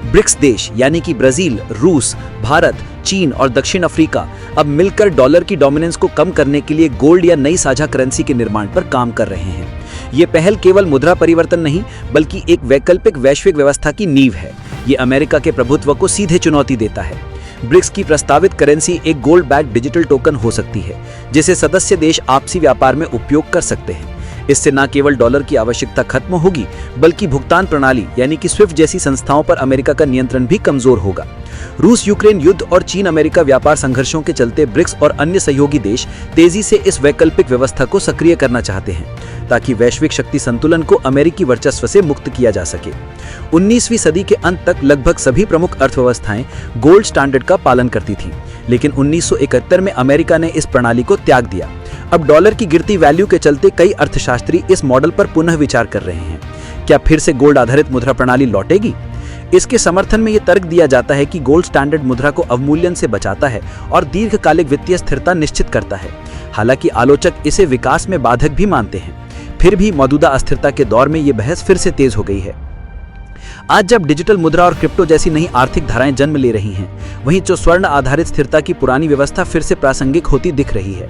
Speaker 2: ब्रिक्स देश यानी कि ब्राजील, रूस, भारत, चीन और दक्षिण अफ्रीका अब मिलकर डॉलर की डोमिनेंस को कम करने के लिए गोल्ड या नई साझा करेंसी के निर्माण पर काम कर रहे हैं। ये पहल केवल मुद्रा परिवर्तन नहीं बल्कि एक वैकल्पिक वैश्विक व्यवस्था की नींव है। ये अमेरिका के प्रभुत्व को सीधे चुनौती देता है। ब्रिक्स की प्रस्तावित करेंसी एक गोल्ड बैक्ड डिजिटल टोकन हो सकती है, जिसे सदस्य देश आपसी व्यापार में उपयोग कर सकते हैं। इससे न केवल डॉलर की आवश्यकता खत्म होगी बल्कि भुगतान प्रणाली यानी कि स्विफ्ट जैसी संस्थाओं पर अमेरिका का नियंत्रण भी कमजोर होगा। रूस यूक्रेन युद्ध और चीन अमेरिका व्यापार संघर्षों के चलते ब्रिक्स और अन्य सहयोगी देश तेजी से इस वैकल्पिक व्यवस्था को सक्रिय करना चाहते हैं ताकि वैश्विक शक्ति संतुलन को अमेरिकी वर्चस्व से मुक्त किया जा सके। 19वीं सदी के अंत तक लगभग सभी प्रमुख अर्थव्यवस्थाएं गोल्ड स्टैंडर्ड का पालन करती थीं, लेकिन 1971 में अमेरिका ने इस प्रणाली को त्याग दिया। अब डॉलर की गिरती वैल्यू के चलते कई अर्थशास्त्री इस मॉडल पर पुनः विचार कर रहे हैं। क्या फिर से गोल्ड आधारित मुद्रा प्रणाली लौटेगी? इसके समर्थन में यह तर्क दिया जाता है कि गोल्ड स्टैंडर्ड मुद्रा को अवमूल्यन से बचाता है और दीर्घकालिक वित्तीय स्थिरता निश्चित करता है। हालांकि आलोचक इसे विकास में बाधक भी मानते हैं। फिर भी मौजूदा अस्थिरता के दौर में यह बहस फिर से तेज हो गई है। आज जब डिजिटल मुद्रा और क्रिप्टो जैसी नई आर्थिक धाराएं जन्म ले रही हैं, वहीं जो स्वर्ण आधारित स्थिरता की पुरानी व्यवस्था फिर से प्रासंगिक होती दिख रही है।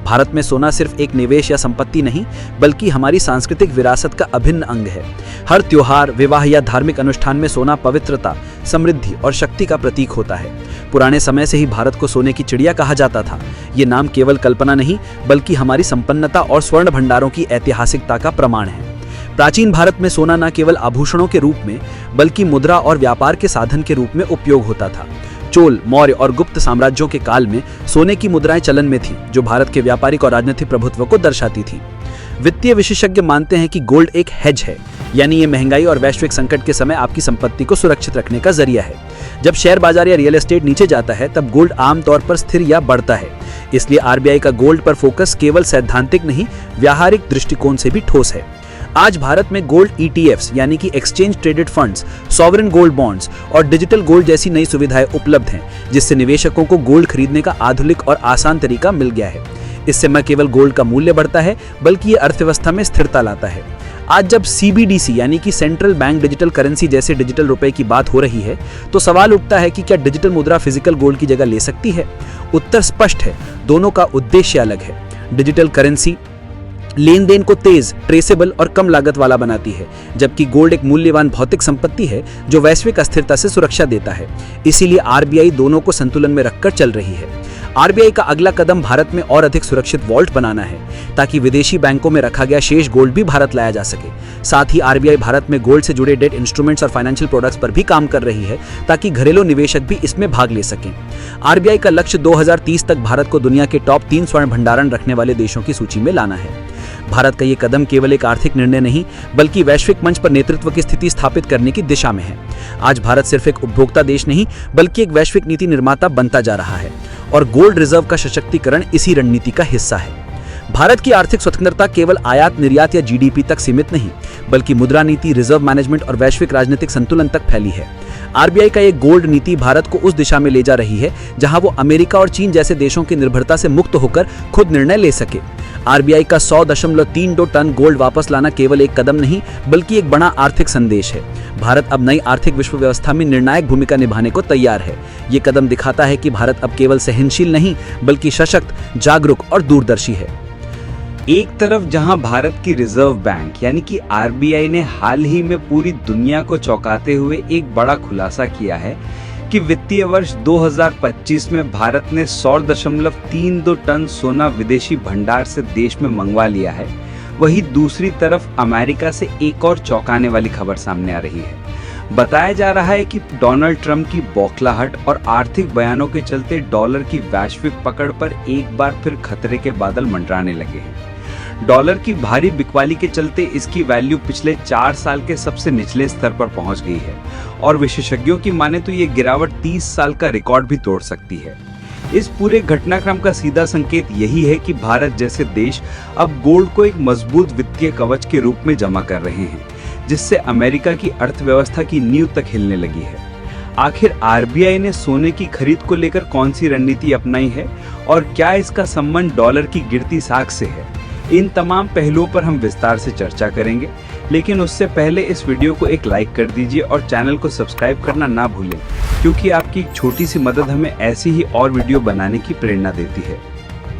Speaker 2: भारत में सोना सिर्फ एक निवेश या संपत्ति नहीं बल्कि हमारी सांस्कृतिक विरासत का अभिन्न अंग है। हर त्योहार, विवाह या धार्मिक अनुष्ठान में सोना पवित्रता, समृद्धि और शक्ति का प्रतीक होता है। पुराने समय से ही भारत को सोने की चिड़िया कहा जाता था। ये नाम केवल कल्पना नहीं बल्कि हमारी संपन्नता और स्वर्ण भंडारों की ऐतिहासिकता का प्रमाण है। प्राचीन भारत में सोना न केवल आभूषणों के रूप में बल्कि मुद्रा और व्यापार के साधन के रूप में उपयोग होता था। चोल, मौर्य और गुप्त साम्राज्यों के काल में सोने की मुद्राएं चलन में थीं, जो भारत के व्यापारिक और राजनीतिक प्रभुत्व को दर्शाती थीं। वित्तीय विशेषज्ञ मानते हैं कि गोल्ड एक हेज है, यानी ये महंगाई और वैश्विक संकट के समय आपकी संपत्ति को सुरक्षित रखने का जरिया है। जब शेयर बाजार या रियल एस्टेट नीचे जाता है तब गोल्ड आमतौर पर स्थिर या बढ़ता है। इसलिए आरबीआई का गोल्ड पर फोकस केवल सैद्धांतिक नहीं, व्यावहारिक दृष्टिकोण से भी ठोस है। आज भारत में गोल्ड ETFs यानी कि exchange traded funds, sovereign gold bonds और डिजिटल गोल्ड जैसी नई सुविधाएं उपलब्ध हैं, जिससे निवेशकों को गोल्ड खरीदने का आधुनिक और आसान तरीका मिल गया है। इससे न केवल गोल्ड का मूल्य बढ़ता है बल्कि ये अर्थव्यवस्था में स्थिरता लाता है। आज जब CBDC यानी कि सेंट्रल बैंक डिजिटल करेंसी जैसे डिजिटल रुपए की बात हो रही है, तो सवाल उठता है कि क्या डिजिटल मुद्रा फिजिकल गोल्ड की जगह ले सकती है? उत्तर स्पष्ट है, दोनों का उद्देश्य अलग है। डिजिटल करेंसी लेन देन को तेज, ट्रेसेबल और कम लागत वाला बनाती है, जबकि गोल्ड एक मूल्यवान भौतिक संपत्ति है जो वैश्विक अस्थिरता से सुरक्षा देता है। इसीलिए आरबीआई दोनों को संतुलन में रखकर चल रही है। आरबीआई का अगला कदम भारत में और अधिक सुरक्षित वॉल्ट बनाना है, ताकि विदेशी बैंकों में रखा गया शेष गोल्ड भी भारत लाया जा सके। साथ ही आरबीआई भारत में गोल्ड से जुड़े डेट इंस्ट्रूमेंट्स और फाइनेंशियल प्रोडक्ट्स पर भी काम कर रही है, ताकि घरेलू निवेशक भी इसमें भाग ले सकें। आरबीआई का लक्ष्य 2030 तक भारत को दुनिया के टॉप 3 स्वर्ण भंडारण रखने वाले देशों की सूची में लाना है। भारत का ये कदम केवल एक आर्थिक निर्णय नहीं बल्कि वैश्विक मंच पर नेतृत्व की स्थिति स्थापित करने की दिशा में है। आज भारत सिर्फ एक उपभोक्ता देश नहीं बल्कि एक वैश्विक नीति निर्माता बनता जा रहा है, और गोल्ड रिजर्व का सशक्तिकरण इसी रणनीति का हिस्सा है। भारत की आर्थिक स्वतंत्रता केवल आयात निर्यात या जीडीपी तक सीमित नहीं बल्कि मुद्रा नीति, रिजर्व मैनेजमेंट और वैश्विक राजनीतिक संतुलन तक फैली है।
Speaker 6: आरबीआई का ये गोल्ड नीति भारत को उस दिशा में ले जा रही है जहां वो अमेरिका और चीन जैसे देशों की निर्भरता से मुक्त होकर खुद निर्णय ले सके। आरबीआई का 100.32 टन गोल्ड वापस लाना केवल एक कदम नहीं बल्कि एक बड़ा आर्थिक संदेश है। भारत अब नई आर्थिक विश्व व्यवस्था में निर्णायक भूमिका निभाने को तैयार है। ये कदम दिखाता है कि भारत अब केवल सहनशील नहीं बल्कि सशक्त, जागरूक और दूरदर्शी है।
Speaker 3: एक तरफ जहां भारत की रिजर्व बैंक यानी कि आरबीआई ने हाल ही में पूरी दुनिया को चौंकाते हुए एक बड़ा खुलासा किया है कि वित्तीय वर्ष 2025 में भारत ने 100.32 टन सोना विदेशी भंडार से देश में मंगवा लिया है, वहीं दूसरी तरफ अमेरिका से एक और चौंकाने वाली खबर सामने आ रही है। बताया जा रहा है कि डोनाल्ड ट्रंप की बौखलाहट और आर्थिक बयानों के चलते डॉलर की वैश्विक पकड़ पर एक बार फिर खतरे के बादल मंडराने लगे हैं। डॉलर की भारी बिकवाली के चलते इसकी वैल्यू पिछले 4 साल के सबसे निचले स्तर पर पहुंच गई है और विशेषज्ञों की माने तो ये गिरावट 30 साल का रिकॉर्ड भी तोड़ सकती है। इस पूरे घटनाक्रम का सीधा संकेत यही है कि भारत जैसे देश अब गोल्ड को एक मजबूत वित्तीय कवच के रूप में जमा कर रहे हैं, जिससे अमेरिका की अर्थव्यवस्था की नींव तक हिलने लगी है। आखिर आरबीआई ने सोने की खरीद को लेकर कौन सी रणनीति अपनाई है और क्या इसका संबंध डॉलर की गिरती साख से है? इन तमाम पहलुओं पर हम विस्तार से चर्चा करेंगे, लेकिन उससे पहले इस वीडियो को एक लाइक कर दीजिए और चैनल को सब्सक्राइब करना ना भूलें, क्योंकि आपकी एक छोटी सी मदद हमें ऐसी ही और वीडियो बनाने की प्रेरणा देती है।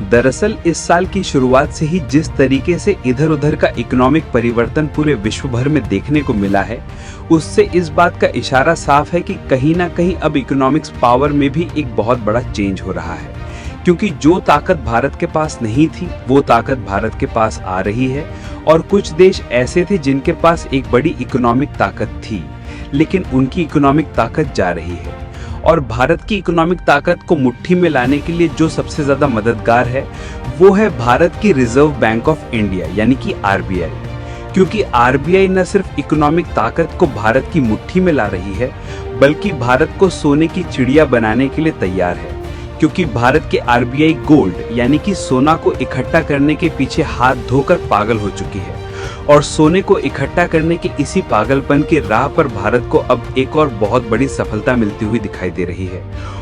Speaker 3: दरअसल इस साल की शुरुआत से ही जिस तरीके से इधर उधर का इकोनॉमिक परिवर्तन पूरे विश्व भर में देखने को मिला है, उससे इस बात का इशारा साफ है कि कहीं ना कहीं अब इकोनॉमिक्स पावर में भी एक बहुत बड़ा चेंज हो रहा है, क्योंकि जो ताकत भारत के पास नहीं थी वो ताकत भारत के पास आ रही है और कुछ देश ऐसे थे जिनके पास एक बड़ी इकोनॉमिक ताकत थी, लेकिन उनकी इकोनॉमिक ताकत जा रही है। और भारत की इकोनॉमिक ताकत को मुट्ठी में लाने के लिए जो सबसे ज्यादा मददगार है वो है भारत की रिजर्व बैंक ऑफ इंडिया यानी कि आरबीआई, क्योंकि आरबीआई न सिर्फ इकोनॉमिक ताकत को भारत की मुट्ठी में ला रही है बल्कि भारत को सोने की चिड़िया बनाने के लिए तैयार है, क्योंकि भारत के आरबीआई गोल्ड यानी कि सोना को इकट्ठा करने के पीछे हाथ धोकर पागल हो चुकी है और सोने को इकट्ठा करने के इसी पागलपन की राह पर भारत को अब एक और बहुत बड़ी सफलता मिलती हुई दिखाई दे रही है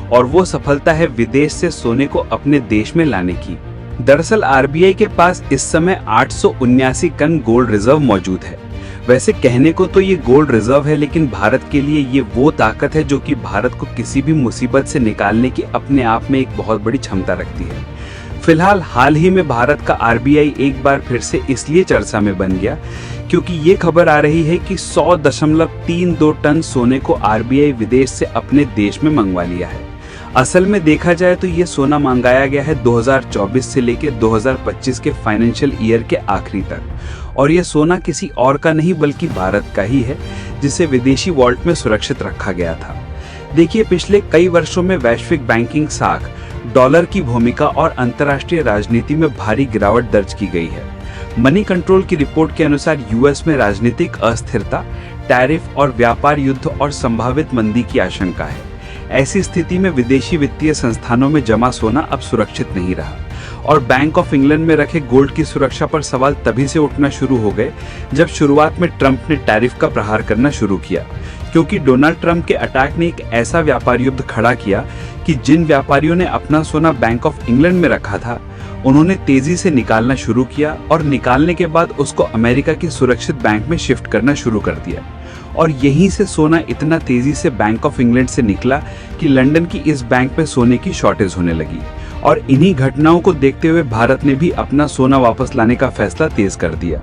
Speaker 3: और वो सफलता है विदेश से सोने को अपने देश में लाने की। दरअसल आरबीआई के पास इस समय 879 टन गोल्ड रिजर्व मौजूद है। वैसे कहने को तो ये गोल्ड रिजर्व है, लेकिन भारत के लिए ये वो ताकत है जो कि भारत को किसी भी मुसीबत से निकालने की अपने आप में एक बहुत बड़ी क्षमता रखती है। फिलहाल हाल ही में भारत का आरबीआई एक बार फिर से इसलिए चर्चा में बन गया क्योंकि ये खबर आ रही है कि 100.32 टन सोने को आरबीआई विदेश से अपने देश में मंगवा लिया है। असल में देखा जाए तो ये सोना मंगाया गया है 2024 से लेकर 2025 के फाइनेंशियल ईयर के आखिरी तक और यह सोना किसी और का नहीं बल्कि भारत का ही है, जिसे विदेशी वॉल्ट में सुरक्षित रखा गया था। देखिए, पिछले कई वर्षों में वैश्विक बैंकिंग साख, डॉलर की भूमिका और अंतर्राष्ट्रीय राजनीति में भारी गिरावट दर्ज की गई है। मनी कंट्रोल की रिपोर्ट के अनुसार यूएस में राजनीतिक अस्थिरता, टैरिफ और व्यापार युद्ध और संभावित मंदी की आशंका है। ऐसी स्थिति में विदेशी वित्तीय संस्थानों में जमा सोना अब सुरक्षित नहीं रहा और बैंक ऑफ इंग्लैंड में रखे गोल्ड की सुरक्षा पर सवाल तभी से उठना शुरू हो गए जब शुरुआत में ट्रंप ने टैरिफ का प्रहार करना शुरू किया, क्योंकि डोनाल्ड ट्रंप के अटैक ने एक ऐसा व्यापार युद्ध खड़ा किया कि जिन व्यापारियों ने अपना सोना बैंक ऑफ इंग्लैंड में रखा था उन्होंने तेजी से निकालना शुरू किया और निकालने के बाद उसको अमेरिका की सुरक्षित बैंक में शिफ्ट करना शुरू कर दिया और यहीं से सोना इतना तेजी से बैंक ऑफ इंग्लैंड से निकला कि लंदन की इस बैंक में सोने की शॉर्टेज होने लगी और इन्हीं घटनाओं को देखते हुए भारत ने भी अपना सोना वापस लाने का फैसला तेज कर दिया।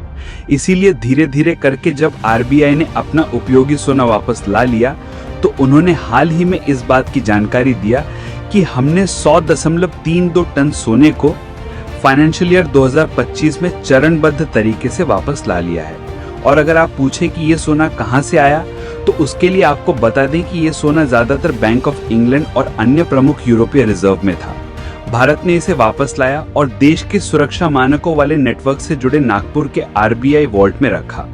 Speaker 3: इसीलिए धीरे धीरे करके जब आरबीआई ने अपना उपयोगी सोना वापस ला लिया तो उन्होंने हाल ही में इस बात की जानकारी दिया कि हमने 100.32 टन सोने को फाइनेंशियल ईयर 2025 में चरणबद्ध तरीके से वापस ला लिया है। और अगर आप पूछें कि ये सोना कहां से आया तो उसके लिए आपको बता दें कि ये सोना ज्यादातर बैंक ऑफ इंग्लैंड और अन्य प्रमुख यूरोपीय रिजर्व में था। भारत ने इसे वापस लाया और देश के सुरक्षा मानकों वाले नेटवर्क से जुड़े नागपुर के आरबीआई वॉल्ट में रखा।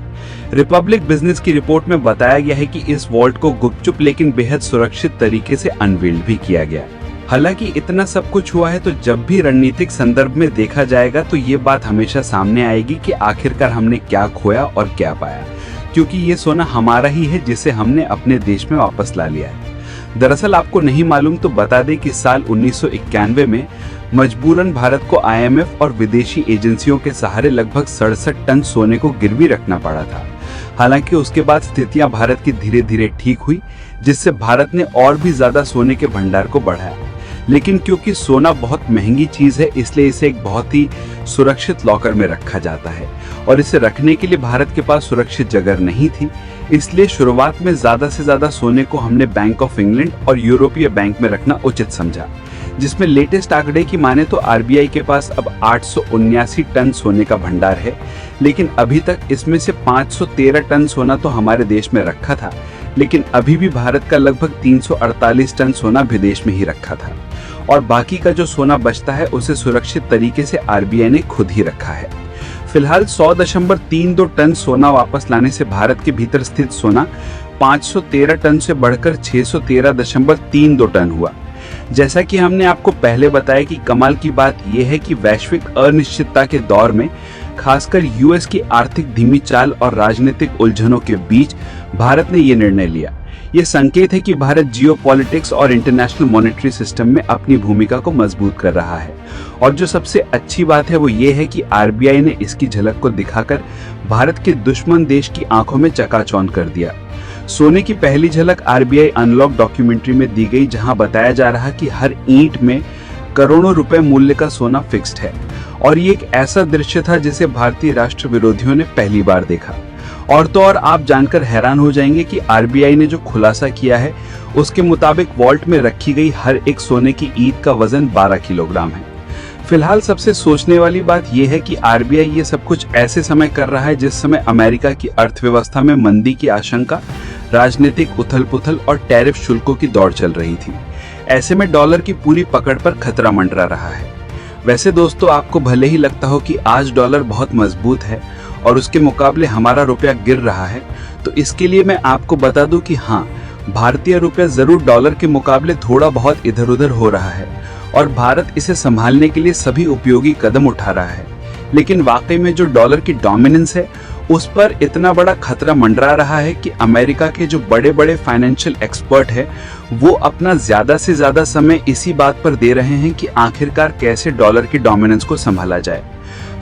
Speaker 3: रिपब्लिक बिजनेस की रिपोर्ट में बताया गया है कि इस वॉल्ट को गुपचुप लेकिन बेहद सुरक्षित तरीके से अनवील्ड भी किया गया। हालांकि इतना सब कुछ हुआ है तो जब भी रणनीतिक संदर्भ में देखा जाएगा तो ये बात हमेशा सामने आएगी कि आखिरकार हमने क्या खोया और क्या पाया,
Speaker 5: क्योंकि ये सोना हमारा ही है जिसे हमने अपने देश में वापस ला लिया है। दरअसल आपको नहीं मालूम तो बता दें कि साल 1991 में मजबूरन भारत को IMF और विदेशी एजेंसियों के सहारे लगभग 67 टन सोने को गिरवी रखना पड़ा था। हालांकि उसके बाद स्थितियां भारत की धीरे धीरे ठीक हुई, जिससे भारत ने और भी ज्यादा सोने के भंडार को बढ़ाया। लेकिन क्योंकि सोना बहुत महंगी चीज है, इसलिए इसे एक बहुत ही सुरक्षित लॉकर में रखा जाता है और इसे रखने के लिए भारत के पास सुरक्षित जगह नहीं थी। इसलिए शुरुआत में ज्यादा से ज्यादा सोने को हमने बैंक ऑफ इंग्लैंड और यूरोपीय बैंक में रखना उचित समझा, जिसमें लेटेस्ट आंकड़े की माने तो RBI के पास अब 879 टन सोने का भंडार है। लेकिन अभी तक इसमें से 513 टन सोना तो हमारे देश में रखा था, लेकिन अभी भी भारत का लगभग 348 टन सोना विदेश में ही रखा था और बाकी का जो सोना बचता है उसे सुरक्षित तरीके से RBI ने खुद ही रखा है। फिलहाल 100.32 टन सोना वापस लाने से भारत के भीतर स्थित सोना 513 टन से बढ़कर 613.32 टन हुआ। जैसा कि हमने आपको पहले बताया कि कमाल की बात यह है कि वैश्विक अनिश्चितता के दौर में खासकर US की आर्थिक धीमी चाल और राजनीतिक उलझनों के बीच भारत ने यह निर्णय लिया। ये संकेत है कि भारत जियोपॉलिटिक्स और इंटरनेशनल मॉनेटरी सिस्टम में अपनी भूमिका को मजबूत कर रहा है। और जो सबसे अच्छी बात है वो ये है कि RBI ने इसकी झलक को दिखाकर भारत के दुश्मन देश की आंखों में चकाचौंध कर दिया। सोने की पहली झलक RBI अनलॉक डॉक्यूमेंट्री में दी गई, जहां बताया जा रहा कि हर ईंट में करोड़ों रुपए मूल्य का सोना फिक्स्ड है और ये एक ऐसा दृश्य था जिसे भारतीय राष्ट्र विरोधियों ने पहली बार देखा। और तो और आप जानकर हैरान हो जाएंगे कि RBI ने जो खुलासा किया है उसके मुताबिक वॉल्ट में रखी गई हर एक सोने की ईंट का वजन 12 किलोग्राम है। फिलहाल सबसे सोचने वाली बात यह है कि RBI ये सब कुछ ऐसे समय कर रहा है जिस समय अमेरिका की अर्थव्यवस्था में मंदी की आशंका, राजनीतिक उथल-पुथल और टैरिफ शुल्कों की दौड़ चल रही थी। ऐसे में डॉलर की पूरी पकड़ पर खतरा मंडरा रहा है। वैसे दोस्तों, आपको भले ही लगता हो कि आज डॉलर बहुत मजबूत है और उसके मुकाबले हमारा रुपया गिर रहा है, तो इसके लिए मैं आपको बता दूं कि हाँ, भारतीय रुपया जरूर डॉलर के मुकाबले थोड़ा बहुत इधर उधर हो रहा है और भारत इसे संभालने के लिए सभी उपयोगी कदम उठा रहा है। लेकिन वाकई में जो डॉलर की डोमिनेंस है उस पर इतना बड़ा खतरा मंडरा रहा है कि अमेरिका के जो बड़े बड़े फाइनेंशियल एक्सपर्ट है वो अपना ज्यादा से ज्यादा समय इसी बात पर दे रहे हैं कि आखिरकार कैसे डॉलर की डोमिनेंस को संभाला जाए।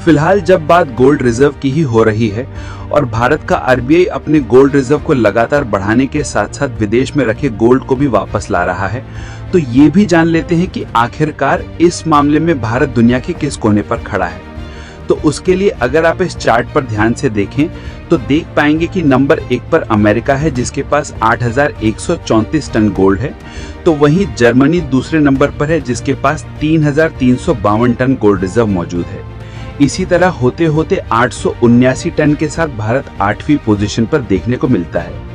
Speaker 5: फिलहाल जब बात गोल्ड रिजर्व की ही हो रही है और भारत का RBI अपने गोल्ड रिजर्व को लगातार बढ़ाने के साथ साथ विदेश में रखे गोल्ड को भी वापस ला रहा है, तो ये भी जान लेते हैं कि आखिरकार इस मामले में भारत दुनिया के किस कोने पर खड़ा है। तो उसके लिए अगर आप इस चार्ट पर ध्यान से देखें तो देख पाएंगे कि नंबर 1 पर अमेरिका है जिसके पास 8,134 टन गोल्ड है, तो वहीं जर्मनी दूसरे नंबर पर है जिसके पास 3,352 टन गोल्ड रिजर्व मौजूद है। इसी तरह होते होते 879 टन के साथ भारत 8वीं पोजीशन पर देखने को मिलता है।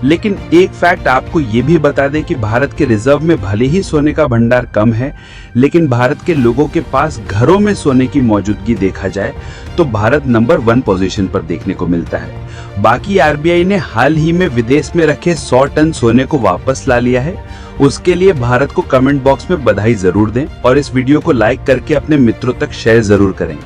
Speaker 5: लेकिन एक फैक्ट आपको ये भी बता दें कि भारत के रिजर्व में भले ही सोने का भंडार कम है, लेकिन भारत के लोगों के पास घरों में सोने की मौजूदगी देखा जाए तो भारत नंबर 1 पोजीशन पर देखने को मिलता है। बाकी RBI ने हाल ही में विदेश में रखे 100 टन सोने को वापस ला लिया है। उसके लिए भारत को कमेंट बॉक्स में बधाई जरूर दें और इस वीडियो को लाइक करके अपने मित्रों तक शेयर जरूर करें।